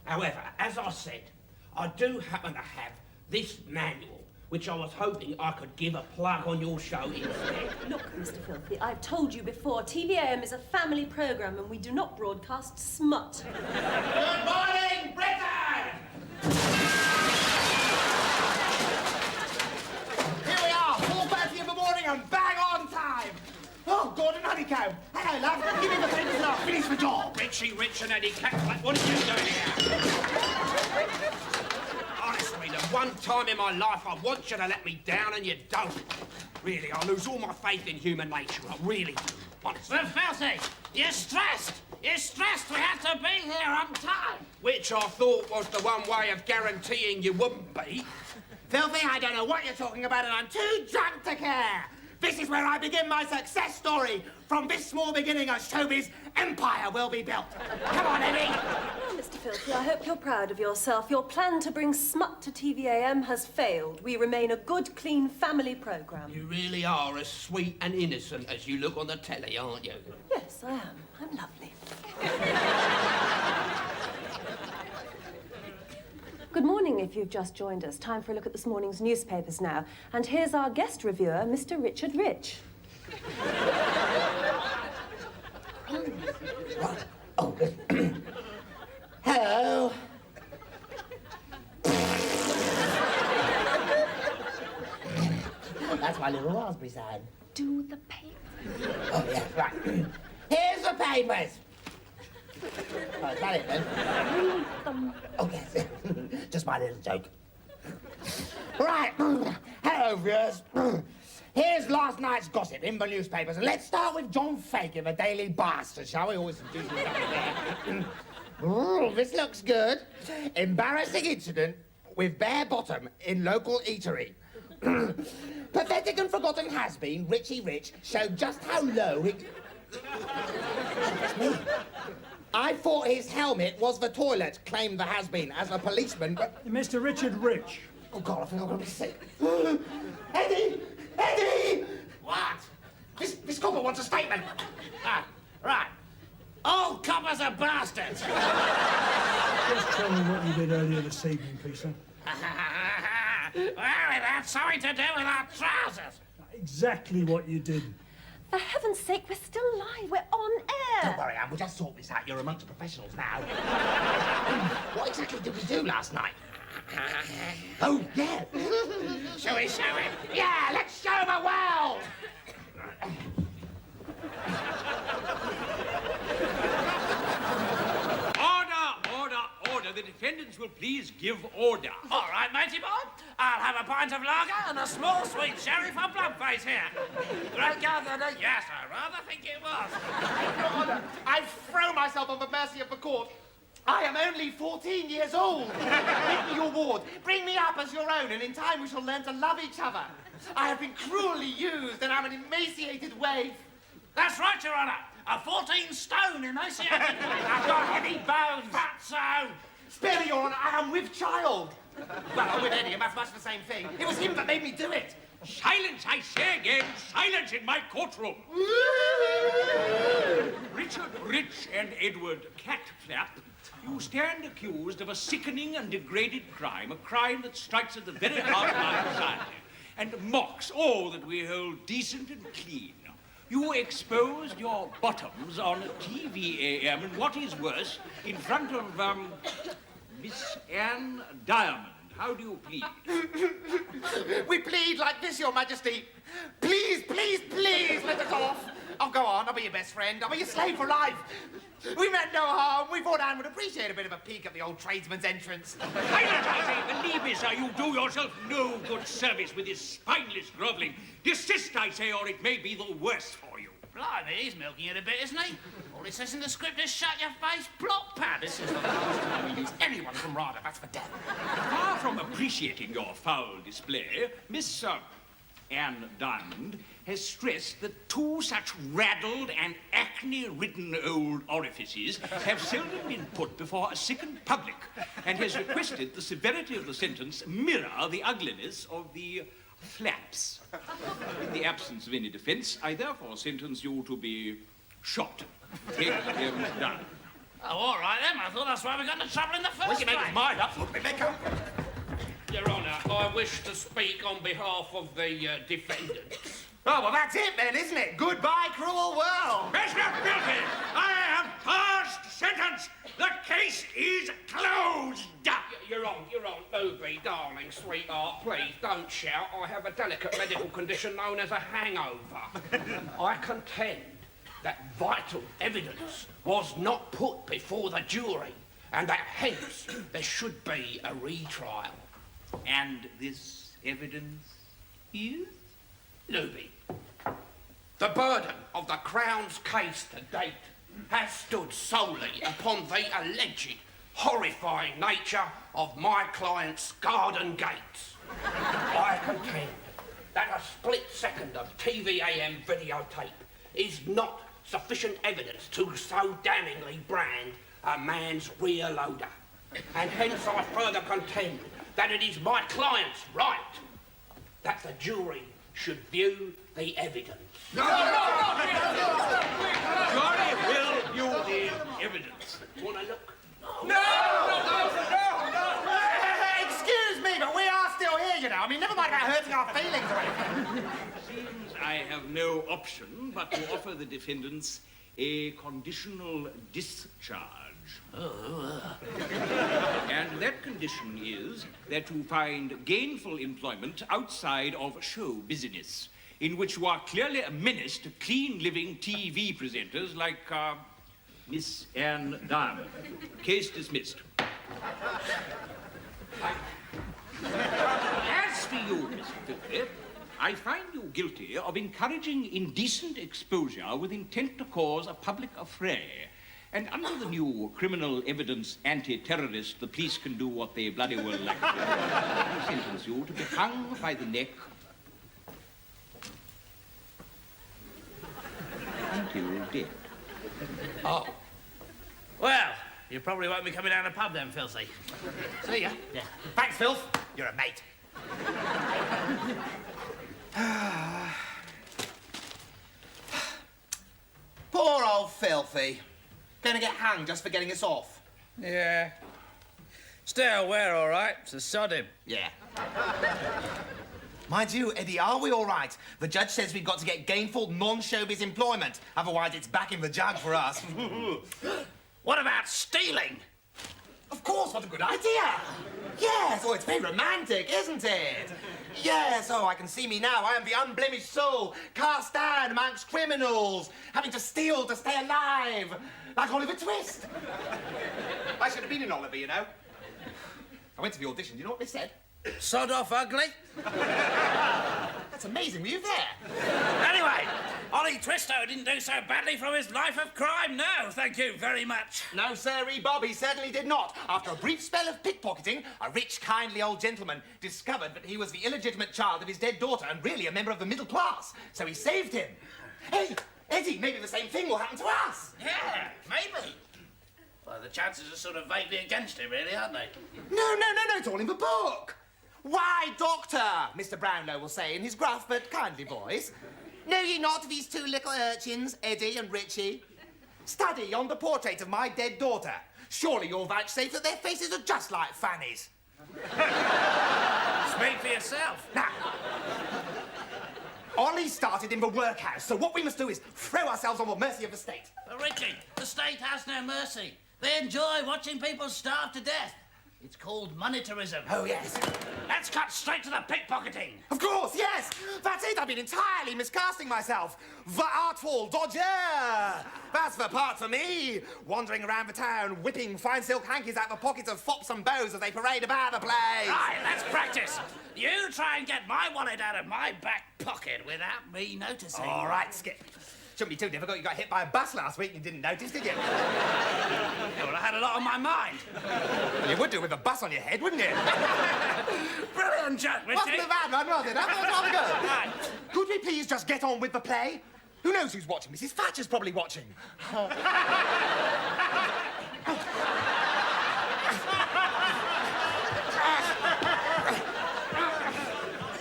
However, as I said, I do happen to have this manual, which I was hoping I could give a plug on your show instead. Look, Mr. Filthy, I've told you before, TVAM is a family programme and we do not broadcast smut. Good morning, Britain! Here we are, 4:30 in the morning and bang on time. Oh, Gordon Honeycomb. Hello, love. Give me the pencil and I'll finish the job. Richie, Rich and Eddie Catflap, what are you doing here? Honestly, the one time in my life I want you to let me down and you don't. Really, I lose all my faith in human nature. I really do, honestly. Well, Filthy, you're stressed. You're stressed. We have to be here on time. Which I thought was the one way of guaranteeing you wouldn't be. Filthy, I don't know what you're talking about and I'm too drunk to care. This is where I begin my success story. From this small beginning, a showbiz empire will be built. Come on, Eddie. Well, Mr. Filthy, I hope you're proud of yourself. Your plan to bring smut to TVAM has failed. We remain a good, clean family programme. You really are as sweet and innocent as you look on the telly, aren't you? Yes, I am. I'm lovely. Good morning, if you've just joined us. Time for a look at this morning's newspapers now. And here's our guest reviewer, Mr. Richard Rich. my little raspberry sign. Do the paper. Oh, yeah, right. Here's the papers. Oh, is that it, then? Read them. Oh, yes. Just my little joke. Right. Hello, viewers. Here's last night's gossip in the newspapers. And let's start with John Fake in the Daily Bastard, shall we? Always do something there. Ooh, this looks good. Embarrassing incident with bare bottom in local eatery. Pathetic and forgotten has-been, Richie Rich, showed just how low he... That's me. I thought his helmet was the toilet, claimed the has-been, as a policeman, but... Mr. Richard Rich. Oh, God, I think I'm going to be sick. Eddie! Eddie! What? This copper wants a statement. Ah, right. All coppers are bastards. Just tell me what you did earlier this evening, Peter. Well, it had something to do with our trousers. Exactly what you did. For heaven's sake, we're still live. We're on air. Don't worry, Anne, we'll just sort this out. You're amongst professionals now. What exactly did we do last night? Oh, yeah. Shall we show it? Yeah, let's show the world! Order. The defendants will please give order. All right, matey boy. I'll have a pint of lager and a small sweet sherry for Bloodface here. Great gatherer. Yes, I rather think it was. Your Honour, I throw myself on the mercy of the court. I am only 14 years old. Give me your ward. Bring me up as your own, and in time we shall learn to love each other. I have been cruelly used, and I'm an emaciated waif. That's right, Your Honour. A 14-stone emaciated waif. I've got heavy bones. Fatso. Spare me, Your Honour, I am with child. Well, I'm with Eddie, and that's much the same thing. It was him that made me do it. Silence, I say again. Silence in my courtroom. Richard Rich and Edward Catflap, you stand accused of a sickening and degraded crime, a crime that strikes at the very heart of our society and mocks all that we hold decent and clean. You exposed your bottoms on TVAM, and what is worse, in front of, Miss Anne Diamond. How do you plead? We plead like this, Your Majesty. Please, please, please let us off. Oh, go on, I'll be your best friend. I'll be your slave for life. We meant no harm. We thought Anne would appreciate a bit of a peek at the old tradesman's entrance. Silence, I say. Believe me, sir, you do yourself no good service with this spineless grovelling. Desist, I say, or it may be the worse for you. Blimey, he's milking it a bit, isn't he? All it says in the script is shut your face, block pad. This is the last time we use anyone from RADA. That's for death. Far from appreciating your foul display, Miss Anne Diamond has stressed that two such raddled and acne-ridden old orifices have seldom been put before a sickened public, and has requested the severity of the sentence mirror the ugliness of the flaps. In the absence of any defence, I therefore sentence you to be shot. Take him down. Oh, all right then. I thought that's why we got into trouble in the first We can make place. his mind up. We make him. Your Honour, I wish to speak on behalf of the defendants. Oh, well, that's it then, isn't it? Goodbye, cruel world. Mr. Guilty, I have passed sentence. The case is closed. You're on, Ruby, darling, sweetheart, please don't shout. I have a delicate medical condition known as a hangover. I contend that vital evidence was not put before the jury, and that hence there should be a retrial. And this evidence is? Luby, the burden of the Crown's case to date has stood solely upon the alleged horrifying nature of my client's garden gates. I contend that a split second of TVAM videotape is not sufficient evidence to so damningly brand a man's rear loader. And hence I further contend that it is my client's right that the jury should view the evidence. Jury will view the evidence. Wanna look? Excuse me, but we are still here, you know. I mean, never mind about hurting our feelings or anything. Seems I have no option but to offer the defendants a conditional discharge. And that condition is that you find gainful employment outside of show business. in which you are clearly a menace to clean-living TV presenters like, Miss Anne Diamond. Case dismissed. As for you, Mr. Filthy, I find you guilty of encouraging indecent exposure with intent to cause a public affray. And under the new criminal evidence anti-terrorist, the police can do what they bloody well like. I sentence you to be hung by the neck until dead. Oh. Well, you probably won't be coming down the pub then, Filthy. See ya. Yeah. Thanks, Filth. You're a mate. Poor old Filthy. Gonna get hanged just for getting us off. Yeah. Still, we're all right, so sod him. Yeah. Mind you, Eddie, are we all right? The judge says we've got to get gainful, non-showbiz employment. Otherwise, it's back in the jug for us. What about stealing? Of course, what a good idea! Yes, oh, it's very romantic, isn't it? Yes, oh, I can see me now. I am the unblemished soul, cast down amongst criminals, having to steal to stay alive, like Oliver Twist. I should have been in Oliver, you know. I went to the audition. Do you know what they said? Sod off ugly? That's amazing. Were you there? Anyway, Ollie Twisto didn't do so badly from his life of crime, no, thank you very much. No, sirree, Bob, he certainly did not. After a brief spell of pickpocketing, a rich, kindly old gentleman discovered that he was the illegitimate child of his dead daughter and really a member of the middle class. So he saved him. Hey, Eddie, maybe the same thing will happen to us. Yeah, maybe. Well, the chances are sort of vaguely against it, really, aren't they? No, it's all in the book. Why, Doctor, Mr. Brownlow will say in his gruff but kindly voice, know ye not these two little urchins, Eddie and Richie? Study yonder portrait of my dead daughter. Surely you'll vouchsafe that their faces are just like Fanny's. Speak for yourself. Now, Ollie started in the workhouse, so what we must do is throw ourselves on the mercy of the state. But Richie, the state has no mercy. They enjoy watching people starve to death. It's called monetarism. Oh, yes. Let's cut straight to the pickpocketing. Of course, yes. That's it. I've been entirely miscasting myself. The artful dodger. That's the part for me. Wandering around the town, whipping fine silk hankies out the pockets of fops and beaux as they parade about the place. Right, let's practice. You try and get my wallet out of my back pocket without me noticing. All right, Skip. Shouldn't be too difficult. You got hit by a bus last week and you didn't notice, did you? Yeah, well, I had a lot on my mind. Well, you would do with a bus on your head, wouldn't you? Brilliant joke, Richie. Wasn't a bad one, was it? That was rather good. Right. Could we please just get on with the play? Who knows who's watching? Mrs. Thatcher's probably watching.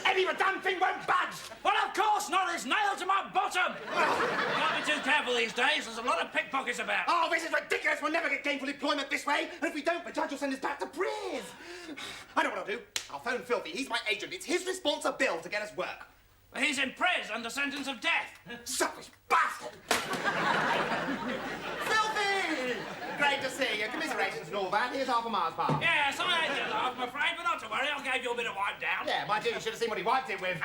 Eddie, the damn thing won't budge! Well, of course not. It's nailed to my bottom. Can't be too careful these days. There's a lot of pickpockets about. Oh, this is ridiculous. We'll never get gainful employment this way. And if we don't, the judge will send us back to prison. I know what I'll do. I'll phone Filthy. He's my agent. It's his responsibility to get us work. He's in prison under sentence of death. Selfish bastard! Filthy! Great to see you. Commiserations and all that. Here's half a Mars bar. Yes, I had your laugh, I'm afraid, but not to worry. I gave you a bit of wipe down. Yeah, mind you, you should have seen what he wiped it with.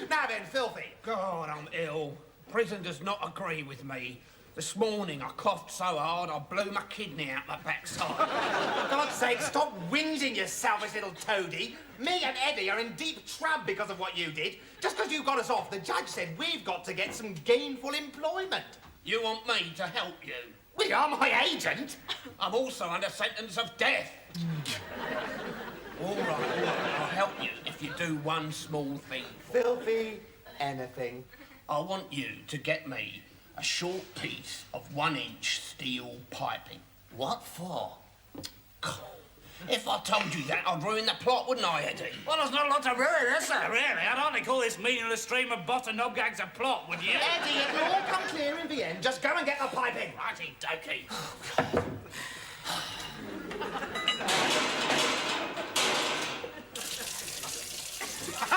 Now then, Filthy. God, I'm ill. Prison does not agree with me. This morning I coughed so hard I blew my kidney out my backside. For God's sake, stop whinging, you selfish little toady. Me and Eddie are in deep trouble because of what you did. Just because you got us off, the judge said we've got to get some gainful employment. You want me to help you? Well, you're my agent. I'm also under sentence of death. All right, I'll help you if you do one small thing. Filthy anything. I want you to get me a short piece of 1-inch steel piping. What for? If I told you that, I'd ruin the plot, wouldn't I, Eddie? Well, there's not a lot to ruin, is there, really? I'd hardly call this meaningless stream of bot and knob gags a plot, would you? Eddie, it will all come clear in the end. Just go and get the piping. Righty dokey.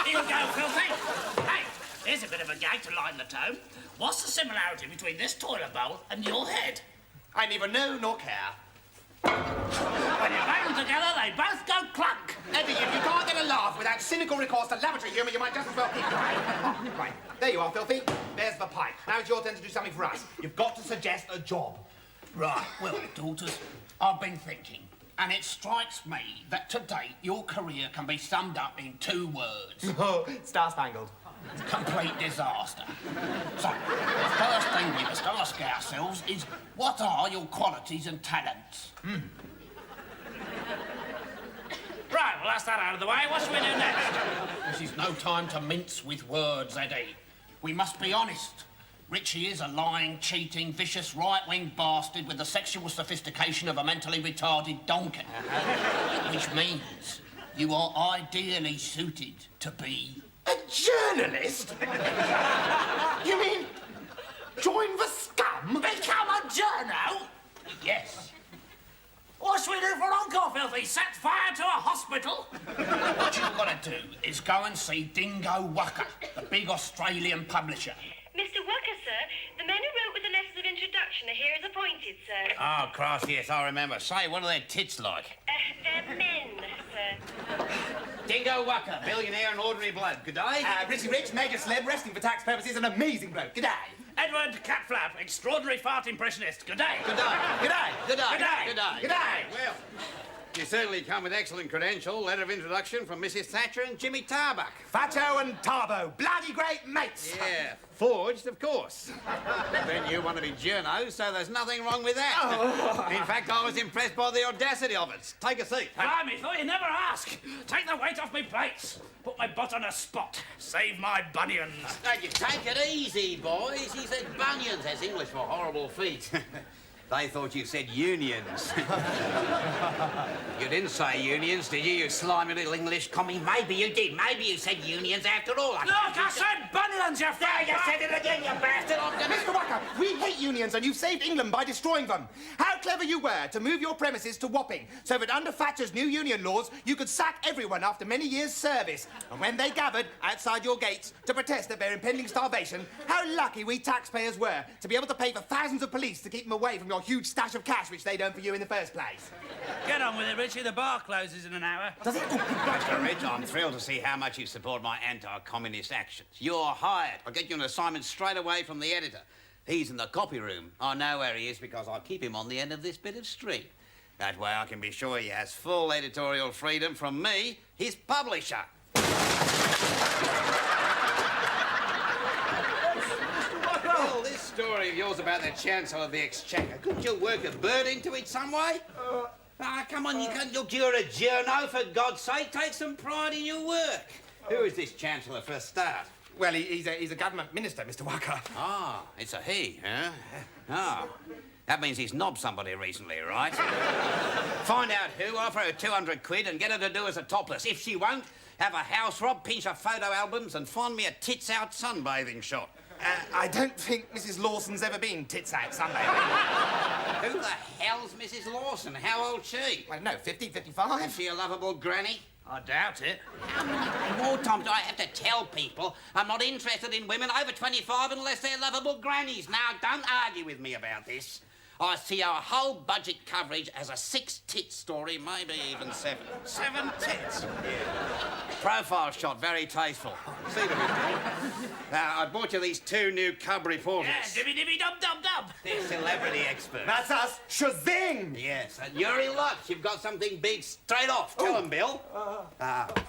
Here you go, Filthy. Hey, here's a bit of a gag to lighten the tone. What's the similarity between this toilet bowl and your head? I neither know nor care. When you bang them together, they both go clunk. Eddie, if you can't get a laugh without cynical recourse to lavatory humour, you might just as well keep quiet. Oh, right. There you are, Filthy. There's the pipe. Now it's your turn to do something for us. You've got to suggest a job. Right, well, daughters, I've been thinking, and it strikes me that to date your career can be summed up in 2 words. Oh, star-spangled. Complete disaster. So, the first thing we must ask ourselves is, what are your qualities and talents? Right, well, that's that out of the way. What shall we do next? This is no time to mince with words, Eddie. We must be honest. Richie is a lying, cheating, vicious, right-wing bastard with the sexual sophistication of a mentally retarded donkey. Which means you are ideally suited to be... A journalist? You mean join the scum? Become a journo? Yes. What shall we do for Uncle Filthy? Set fire to a hospital? What you've got to do is go and see Dingo Wucker, the big Australian publisher. Mr. Walker, sir, the men who wrote with the letters of introduction are here as appointed, sir. Oh, Christ, yes, I remember. Say, what are their tits like? They're men, sir. Dingo Wucker, billionaire and ordinary bloke. Good day. Richie Rich, major celeb, resting for tax purposes, an amazing bloke. Good day. Edward Catflap, extraordinary fart impressionist. Good day. Good day. Good day. Good day. Good day. Good day. Good day. Well, you certainly come with excellent credential. Letter of introduction from Mrs. Thatcher and Jimmy Tarbuck. Fatto and Tarbo, bloody great mates. Yeah, forged, of course. Then you want to be journos, so there's nothing wrong with that. Oh. In fact, I was impressed by the audacity of it. Take a seat. Blimey, thought you'd never ask. Take the weight off me plates. Put my butt on a spot. Save my bunions. Now, you take it easy, boys. He said bunions. That's English for horrible feet. They thought you said unions. You didn't say unions, did you, you slimy little English commie? Maybe you did. Maybe you said unions after all. Look, I said bunions, you There, you said it again, you bastard. I'm gonna... Mr. Walker, we hate unions and you've saved England by destroying them. How clever you were to move your premises to Wapping so that under Thatcher's new union laws, you could sack everyone after many years' service. And when they gathered outside your gates to protest at their impending starvation, how lucky we taxpayers were to be able to pay for thousands of police to keep them away from your huge stash of cash which they'd earned for you in the first place. Get on with it, Richie. The bar closes in an hour. Does it? Mr. Rich, I'm thrilled to see how much you support my anti-communist actions. You're hired. I'll get you an assignment straight away from the editor. He's in the copy room. I know where he is because I'll keep him on the end of this bit of string. That way I can be sure he has full editorial freedom from me, his publisher. Well, this story of yours about the Chancellor of the Exchequer, couldn't you work a bird into it some way? Come on, you can't look, you're a journo, for God's sake. Take some pride in your work. Who is this Chancellor for a start? Well, he's a government minister, Mr. Walker. Ah, it's a he, huh? Ah, that means he's knobbed somebody recently, right? Find out who, offer her 200 quid and get her to do as a topless. If she won't, have a house rob, pinch her photo albums and find me a tits-out sunbathing shot. I don't think Mrs. Lawson's ever been tits out Sunday. Who the hell's Mrs. Lawson? How old's she? I don't know, 50, 55? Is she a lovable granny? I doubt it. How many more times do I have to tell people I'm not interested in women over 25 unless they're lovable grannies? Now, don't argue with me about this. I see our whole budget coverage as a 6-tit story, maybe even 7. 7 tits. Yeah. Profile shot, very tasteful. See them with me. Now, I bought you these 2 new cub reporters. Yeah, dibby-dibby-dub-dub-dub. They're celebrity experts. That's us. Shazing! Yes, and you're in luck. You've got something big straight off. Tell him, Bill.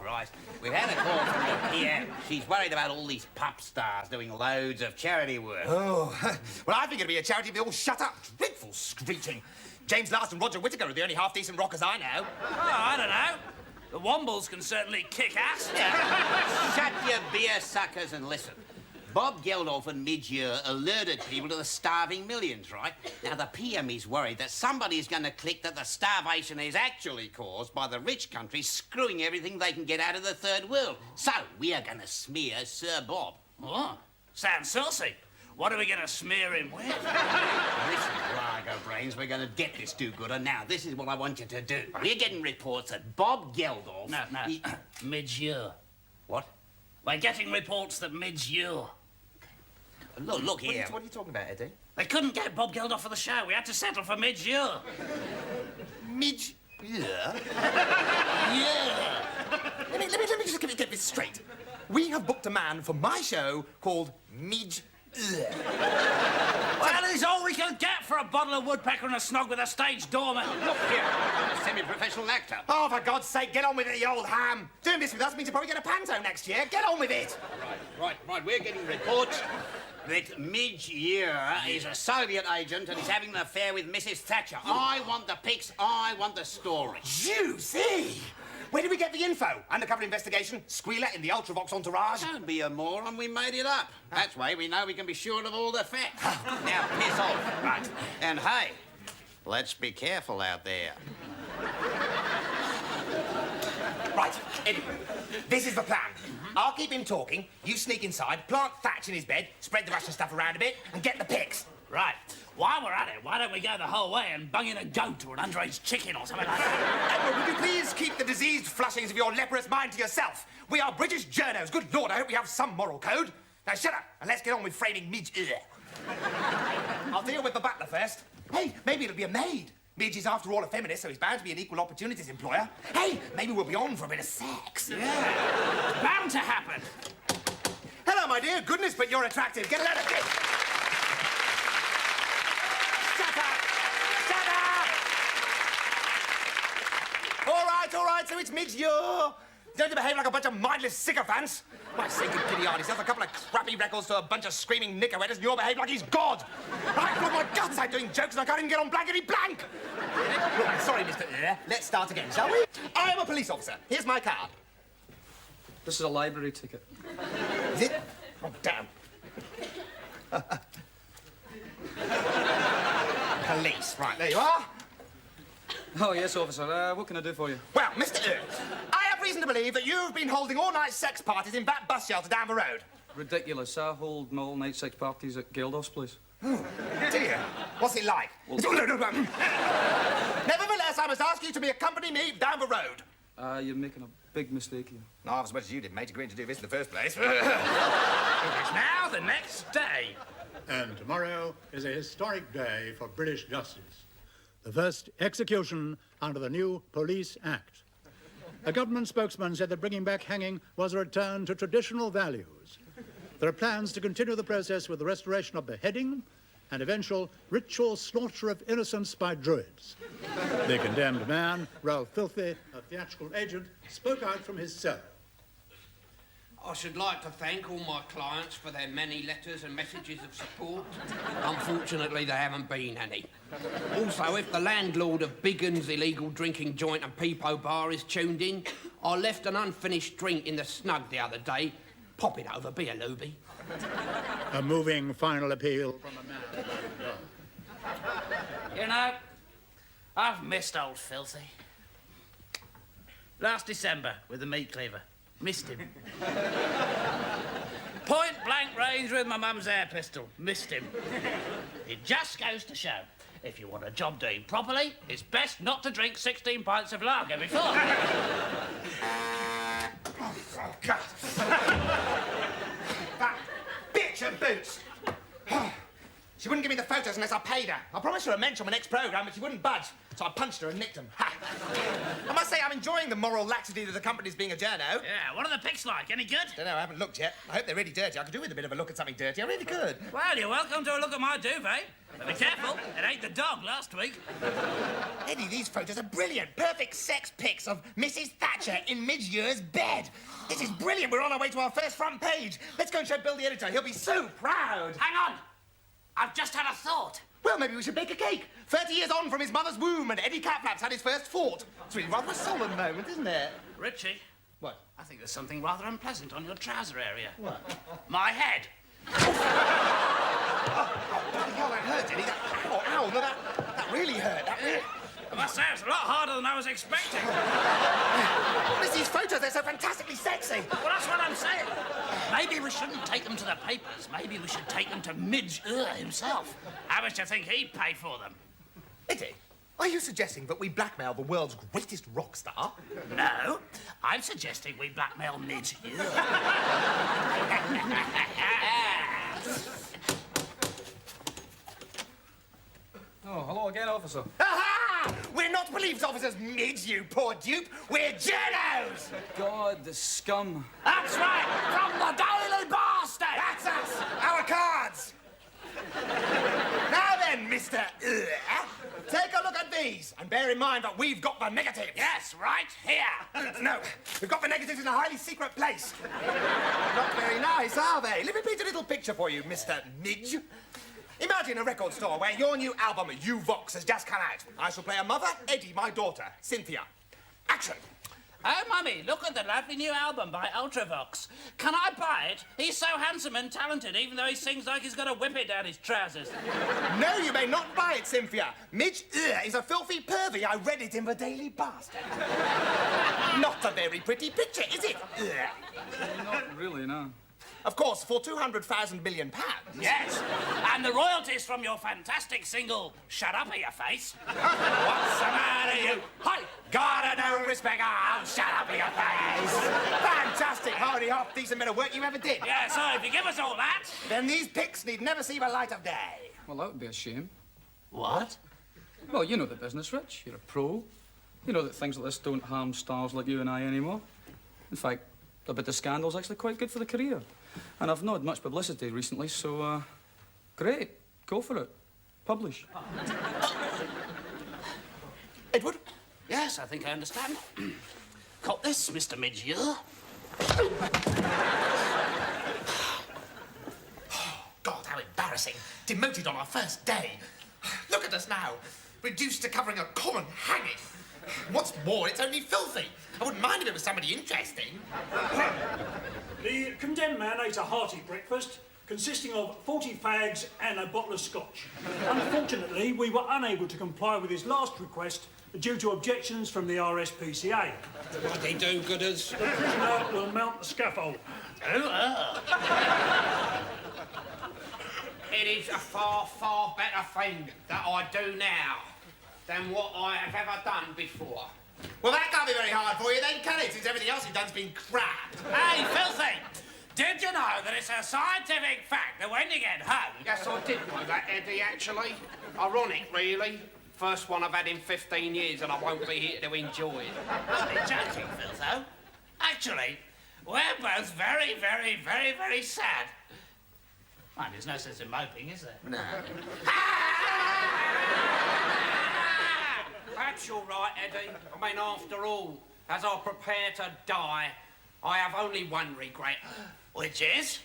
Christ. We've had a call from the PM. She's worried about all these pop stars doing loads of charity work. Oh, well, I think it'd be a charity if they all shut up. Dreadful screeching. James Last and Roger Whittaker are the only half-decent rockers I know. Oh, I don't know. The Wombles can certainly kick ass. Shut your beer suckers and listen. Bob Geldof and Midyear alerted people to the starving millions, right? Now, the PM is worried that somebody's going to click that the starvation is actually caused by the rich countries screwing everything they can get out of the third world. So, we are going to smear Sir Bob. Oh, sounds saucy. What are we going to smear him with? Listen, Largo Brains, we're going to get this do-gooder. Now, this is what I want you to do. We're getting reports that Bob Geldof... No. Mid-year. What? We're getting reports that mid-year. Look here. What are you talking about, Eddie? They couldn't get Bob Geldof for the show. We had to settle for mid-year. Midge... Yeah? Yeah. Let me just get this straight. We have booked a man for my show called Midge. Well, it's all we can get for a bottle of woodpecker and a snog with a stage doorman. Look here, I'm a semi-professional actor. Oh, for God's sake, get on with it, you old ham. Doing this with us means you'll probably get a panto next year. Get on with it. Right. We're getting reports that Midge here is a Soviet agent and is having an affair with Mrs. Thatcher. I want the pics, I want the story. Juicy. Where did we get the info? Undercover investigation, squealer in the Ultravox entourage. Don't be a moron, we made it up. That's why we know we can be sure of all the facts. Now, piss off. Right. And hey, let's be careful out there. Right, Eddie, this is the plan. I'll keep him talking, you sneak inside, plant Thatch in his bed, spread the Russian stuff around a bit, and get the pics. Right. While we're at it, why don't we go the whole way and bung in a goat or an underage chicken or something like that? Edward, would you please keep the diseased flushings of your leprous mind to yourself? We are British journos. Good Lord, I hope we have some moral code. Now shut up and let's get on with framing Midge. I'll deal with the butler first. Hey, maybe it'll be a maid. Midge is, after all, a feminist, so he's bound to be an equal opportunities employer. Hey, maybe we'll be on for a bit of sex. Yeah. It's bound to happen. Hello, my dear. Goodness, but you're attractive. Get a load of this. Shut up! Shut up! All right, so it's Midge. You don't behave like a bunch of mindless sycophants. My sacred giddy aunt, he sells a couple of crappy records to a bunch of screaming knickerwetters, and you'll behave like he's God. I thought my guts I'm doing jokes and I can't even get on blankety blank. Look, I'm sorry, Mr. Let's start again, shall we? I am a police officer. Here's my card. This is a library ticket. Is it? Oh, damn. Police. Right, there you are. Oh, yes, officer. What can I do for you? Well, Mr. I have reason to believe that you've been holding all-night sex parties in that bus shelter down the road. Ridiculous. I hold my all-night sex parties at Guildhall's place. Oh, dear. What's it like? Well, Nevertheless, I must ask you to accompany me down the road. You're making a big mistake here. Not half as much as you did, mate, agreeing to do this in the first place. It is now the next day. And tomorrow is a historic day for British justice. The first execution under the new Police Act. A government spokesman said that bringing back hanging was a return to traditional values. There are plans to continue the process with the restoration of beheading and eventual ritual slaughter of innocents by druids. The condemned man, Ralph Filthy, a theatrical agent, spoke out from his cell. I should like to thank all my clients for their many letters and messages of support. Unfortunately, there haven't been any. Also, if the landlord of Biggin's illegal drinking joint and Peepo bar is tuned in, I left an unfinished drink in the snug the other day. Pop it over, be a looby. A moving final appeal from a man. You know, I've missed old Filthy. Last December, with the meat cleaver. Missed him. Point blank range with my mum's air pistol. Missed him. It just goes to show, if you want a job doing properly, it's best not to drink 16 pints of lager before. Oh, God. That bitch of Boots. She wouldn't give me the photos unless I paid her. I promised her a mention on my next programme, but she wouldn't budge. So I punched her and nicked them. Ha! I must say, I'm enjoying the moral laxity that accompanies being a journo. Yeah, what are the pics like? Any good? Don't know, I haven't looked yet. I hope they're really dirty. I could do with a bit of a look at something dirty. I really could. Well, you're welcome to a look at my duvet. But be careful, it ain't the dog last week. Eddie, these photos are brilliant. Perfect sex pics of Mrs. Thatcher in Midge-year's bed. This is brilliant. We're on our way to our first front page. Let's go and show Bill the editor. He'll be so proud. Hang on. I've just had a thought. Well, maybe we should bake a cake. 30 years on from his mother's womb, and Eddie Catflap's had his first fort. It's really rather a solemn moment, isn't it? Richie. What? I think there's something rather unpleasant on your trouser area. What? My head. Bloody hell, that hurt, Eddie. Ow, no, that really hurt. I must say, it's a lot harder than I was expecting. These photos, they're so fantastically sexy. Well, that's what I'm saying. Maybe we shouldn't take them to the papers. Maybe we should take them to Midge himself. How much do you think he'd pay for them? Eddie, are you suggesting that we blackmail the world's greatest rock star? No, I'm suggesting we blackmail Midge. Oh, hello again, officer. Aha! We're not police officers, Midge, you poor dupe. We're journos! God, the scum. That's right, from the Daily Bastard! That's us! Our cards! Now then, Mr. Take a look at these, and bear in mind that we've got the negatives. Yes, right here. No, we've got the negatives in a highly secret place. Not very nice, are they? Let me paint a little picture for you, Mr. Midge. Imagine a record store where your new album, You Vox, has just come out. I shall play a mother, Eddie, my daughter, Cynthia. Action! Oh, Mummy, look at the lovely new album by Ultravox. Can I buy it? He's so handsome and talented, even though he sings like he's got a whippet down his trousers. No, you may not buy it, Cynthia. Midge is a filthy pervy. I read it in the Daily Bastard. Not a very pretty picture, is it? Not really, no. Of course, for 200,000 million pounds. Yes, and the royalties from your fantastic single, Shut Up in Your Face. What's the matter, you? Hi! Gotta no respect, oh, shut up in your face. Fantastic, hardly half decent bit of work you ever did. Yeah, so if you give us all that... Then these pics need never see the light of day. Well, that would be a shame. What? Well, you know the business, Rich. You're a pro. You know that things like this don't harm stars like you and I anymore. In fact, a bit of scandal's actually quite good for the career. And I've not had much publicity recently, so, great. Go for it. Publish. Edward? Yes, I think I understand. Cop this, Mr. Midge. God, how embarrassing. Demoted on our first day. Look at us now. Reduced to covering a common hanging. What's more, it's only filthy. I wouldn't mind if it was somebody interesting. The condemned man ate a hearty breakfast consisting of 40 fags and a bottle of scotch. Unfortunately, we were unable to comply with his last request due to objections from the RSPCA. Bloody do-gooders. The prisoner will mount the scaffold. It is a far, far better thing that I do now than what I have ever done before. Well, that can't be very hard for you then, can it? Since everything else you've done's been crap. Hey, filthy! Did you know that it's a scientific fact that when you get home... Yes, I did know that, Eddie, actually. Ironic, really. First one I've had in 15 years and I won't be here to enjoy it. Only joking, Filtho. Actually, we're both very, very, very, very sad. Mind, there's no sense in moping, is there? No. That's all right, Eddie. I mean, after all, as I prepare to die, I have only one regret. Which is?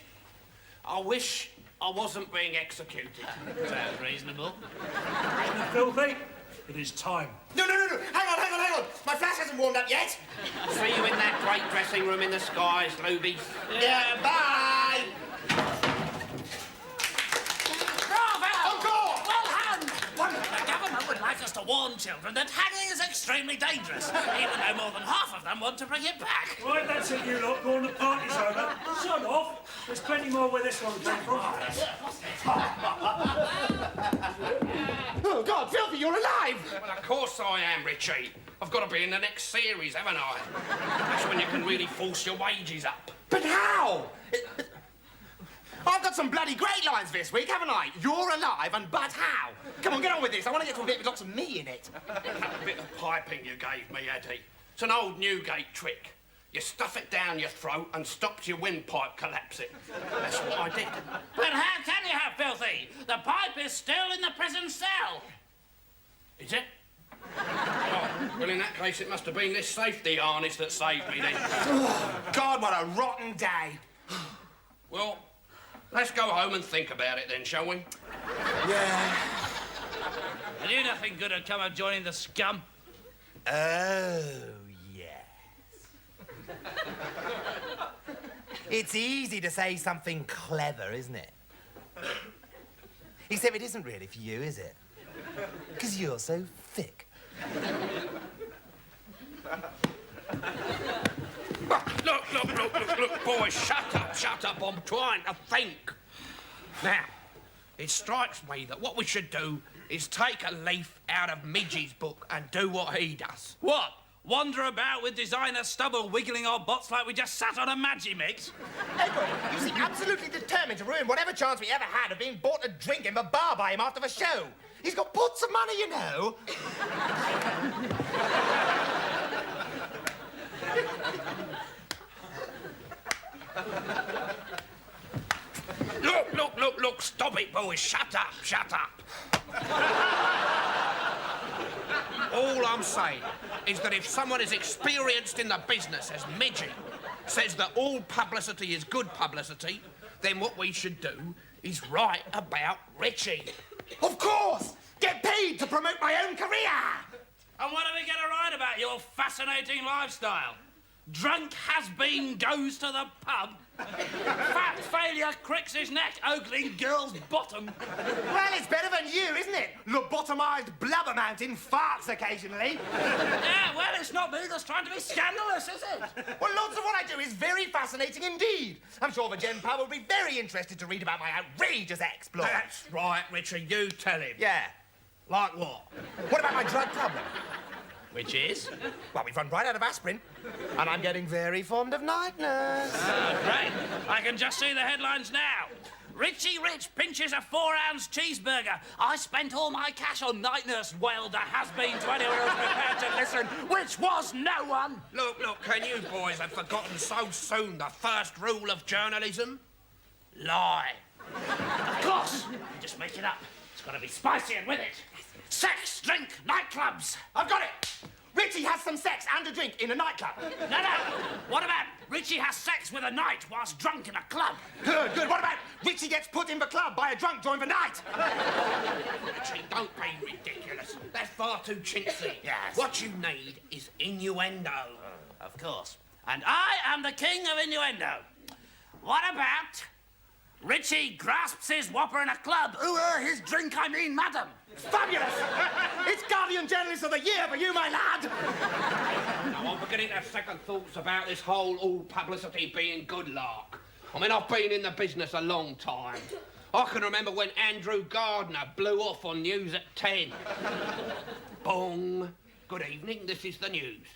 I wish I wasn't being executed. Sounds reasonable. Filthy, it is time. No. Hang on. My flash hasn't warmed up yet. See you in that great dressing room in the skies, Luby. Yeah, bye. Bravo! Well hung! The government would like us to warn children that hanging is extremely dangerous, even though more than half of them want to bring it back. Right, that's it, you lot. Go on, the party's over. Son off. There's plenty more where this one came from. Oh, God, Filthy, you're alive! Well, of course I am, Richie. I've got to be in the next series, haven't I? That's when you can really force your wages up. But how? I've got some bloody great lines this week, haven't I? You're alive and but how? Come on, get on with this. I want to get to a bit with lots of me in it. That bit of piping you gave me, Eddie. It's an old Newgate trick. You stuff it down your throat and stops your windpipe collapsing. That's what I did. But how can you have, Filthy? The pipe is still in the prison cell. Is it? Oh, well, in that case, it must have been this safety harness that saved me then. God, what a rotten day. Well, let's go home and think about it then, shall we? Yeah. I knew nothing good had come of joining the scum. Oh, yes. It's easy to say something clever, isn't it? Except it isn't really for you, is it? Because you're so thick. Look, boys, shut up, I'm trying to think. Now, it strikes me that what we should do is take a leaf out of Midgie's book and do what he does. What? Wander about with designer stubble wiggling our butts like we just sat on a Magimix? Edward, you seem absolutely determined to ruin whatever chance we ever had of being bought a drink in the bar by him after the show. He's got pots of money, you know. it, boys. Shut up, shut up. All I'm saying is that if someone as experienced in the business as Midgie says that all publicity is good publicity, then what we should do is write about Richie. Of course! Get paid to promote my own career! And what are we going to write about your fascinating lifestyle? Drunk has-been goes to the pub. Fat failure cricks his neck, ogling girl's bottom. Well, it's better than you, isn't it? Lobotomized blubber mountain farts occasionally. Yeah, well, it's not me that's trying to be scandalous, is it? Well, lots of what I do is very fascinating indeed. I'm sure the Gen Pub will be very interested to read about my outrageous exploits. That's right, Richie, you tell him. Yeah. Like what? What about my drug problem? Which is? Well, we've run right out of aspirin, and I'm getting very fond of night nurse. Oh, great. I can just see the headlines now. Richie Rich pinches a 4-ounce cheeseburger. I spent all my cash on night nurse, wailed the has-been 20-year-old prepared to listen, which was no one. Look, can you boys have forgotten so soon the first rule of journalism? Lie. Of course. Just make it up. It's got to be spicy and with it. Sex, drink, nightclubs. I've got it! Richie has some sex and a drink in a nightclub. No. What about Richie has sex with a knight whilst drunk in a club? Good. What about Richie gets put in the club by a drunk during the night? Richie, don't be ridiculous. That's far too chintzy. Yes. What you need is innuendo. Of course. And I am the king of innuendo. What about Richie grasps his whopper in a club? His drink, I mean, madam. Fabulous! It's Guardian Journalist of the Year for you, my lad! Now, I'm beginning to have second thoughts about this whole all publicity being good lark. I mean, I've been in the business a long time. I can remember when Andrew Gardner blew off on news at 10. Bong. Good evening, this is the news.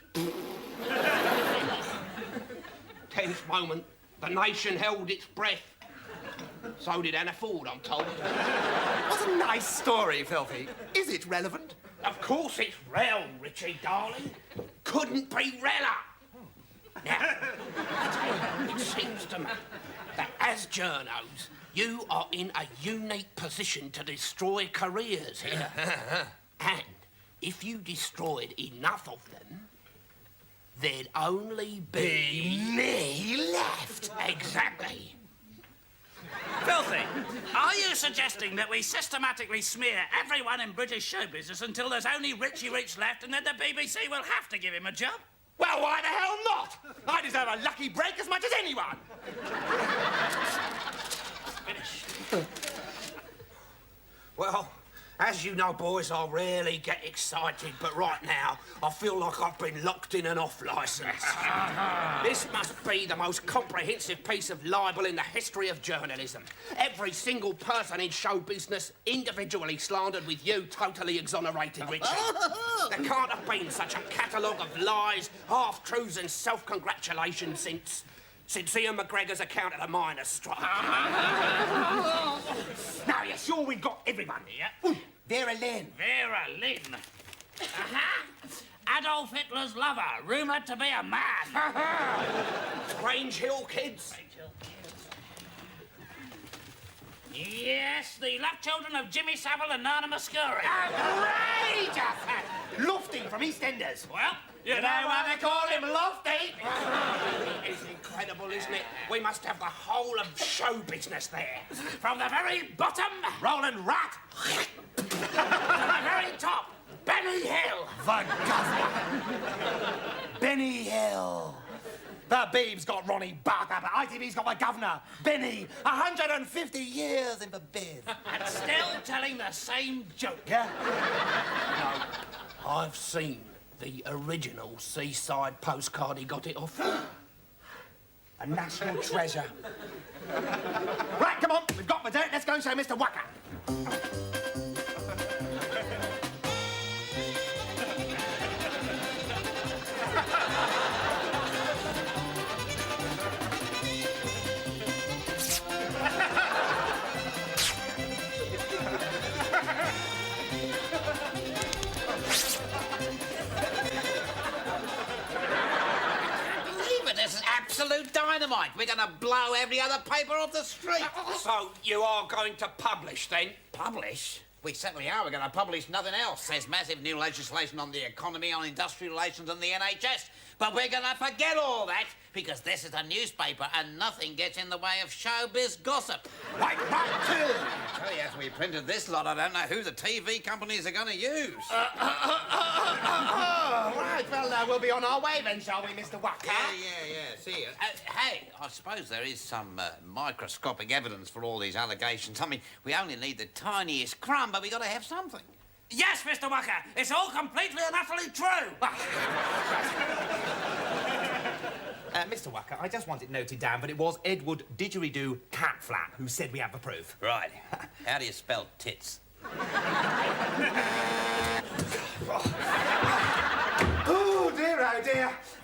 Tense moment. The nation held its breath. So did Anna Ford, I'm told. What a nice story, Filthy. Is it relevant? Of course it's real, Richie, darling. Couldn't be realer. Now, it seems to me that as journos, you are in a unique position to destroy careers here. And if you destroyed enough of them, there'd only be me left. Exactly. Filthy, are you suggesting that we systematically smear everyone in British show business until there's only Richie Rich left and then the BBC will have to give him a job? Well, why the hell not? I deserve a lucky break as much as anyone. Finish. Well, as you know, boys, I rarely get excited, but right now, I feel like I've been locked in an off licence. This must be the most comprehensive piece of libel in the history of journalism. Every single person in show business individually slandered with you totally exonerated, Richie. There can't have been such a catalogue of lies, half-truths and self-congratulations since Ian McGregor's account of the miners' strike. Now, you're sure we've got everyone here? Yeah. Vera Lynn. Vera Lynn. Adolf Hitler's lover, rumoured to be a man. Grange Hill kids. Yes, the love children of Jimmy Savile and Nana Muscuri. Outrageous! Lofty from EastEnders. Well, you know why they call him Lofty? It's incredible, isn't it? We must have the whole of show business there. From the very bottom, Roland Rat. to the very top, Benny Hill. The governor. Benny Hill. The Beeb's got Ronnie Barker, but ITV's got the governor, Benny. 150 years in the biz. And still telling the same joke. Yeah? No, I've seen the original seaside postcard he got it off. A national treasure. Right, come on, we've got the dirt. Let's go and show Mr. Wacker. This is absolute dynamite. dynamite. We're going to blow every other paper off the street. So you are going to publish then? Publish? We certainly are. We're going to publish nothing else. There's massive new legislation on the economy, on industrial relations and the NHS. But we're going to forget all that because this is a newspaper and nothing gets in the way of showbiz gossip. Right, too. I tell you, as we printed this lot, I don't know who the TV companies are going to use. Right, well, we'll be on our way then, shall we, Mr. Wacker? Yeah. See you. Hey, I suppose there is some microscopic evidence for all these allegations. I mean, we only need the tiniest crumb, but we got to have something. Yes, Mr. Wacker, it's all completely and utterly true. Mr. Wacker, I just want it noted down, but it was Edward Didgeridoo Catflap who said we have the proof. Right. How do you spell tits? Oh, dear.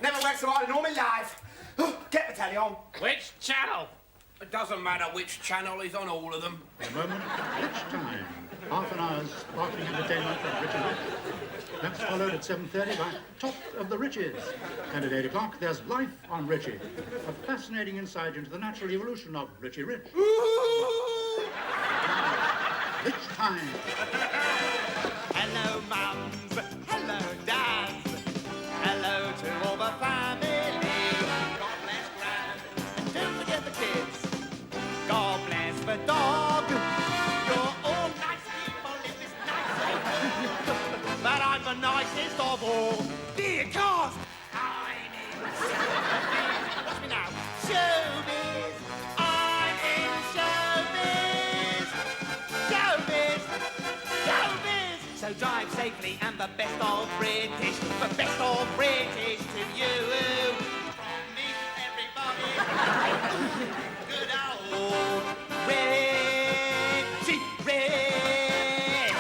Never worked so hard in all my life. Get the telly on. Which channel? It doesn't matter which channel is on all of them. In a moment, it's time. Half an hour's sparkling entertainment from Richie Rich. That's followed at 7:30 by Top of the Riches. And at 8 o'clock, there's Life on Richie, a fascinating insight into the natural evolution of Richie Rich. Rich time. Hello, mums. Hello, dads. Hello to all the family. God bless Gran. And don't forget the kids. God bless the dog. You're all nice people in this nice world. But I'm the nicest of all because I'm in showbiz. Watch me now. Showbiz. I'm in showbiz. Showbiz. Showbiz. So drive safely and the best of British. The best of British to you. From me, everybody. Good old Richie Rich.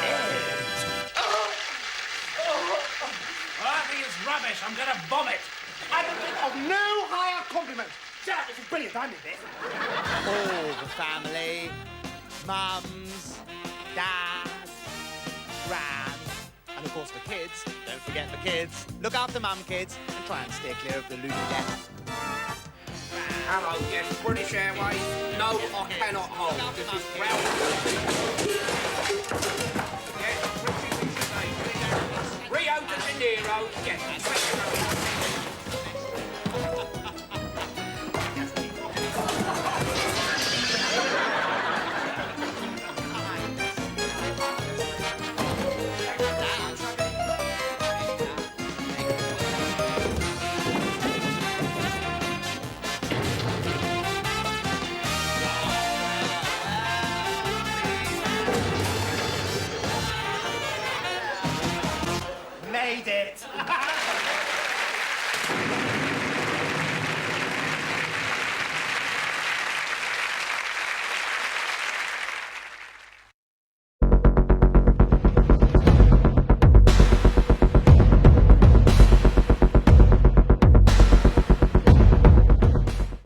I think it's rubbish. I'm going to vomit. I can think of no higher compliment. Jack, this is brilliant. I need this. All the family, mums, dads, gran, and of course the kids. Don't forget the kids. Look after mum, kids, and try and steer clear of the loony death. Hello, yes, British Airways. No, I cannot hold. This is Yes, Richie Rio de Janeiro. Yes,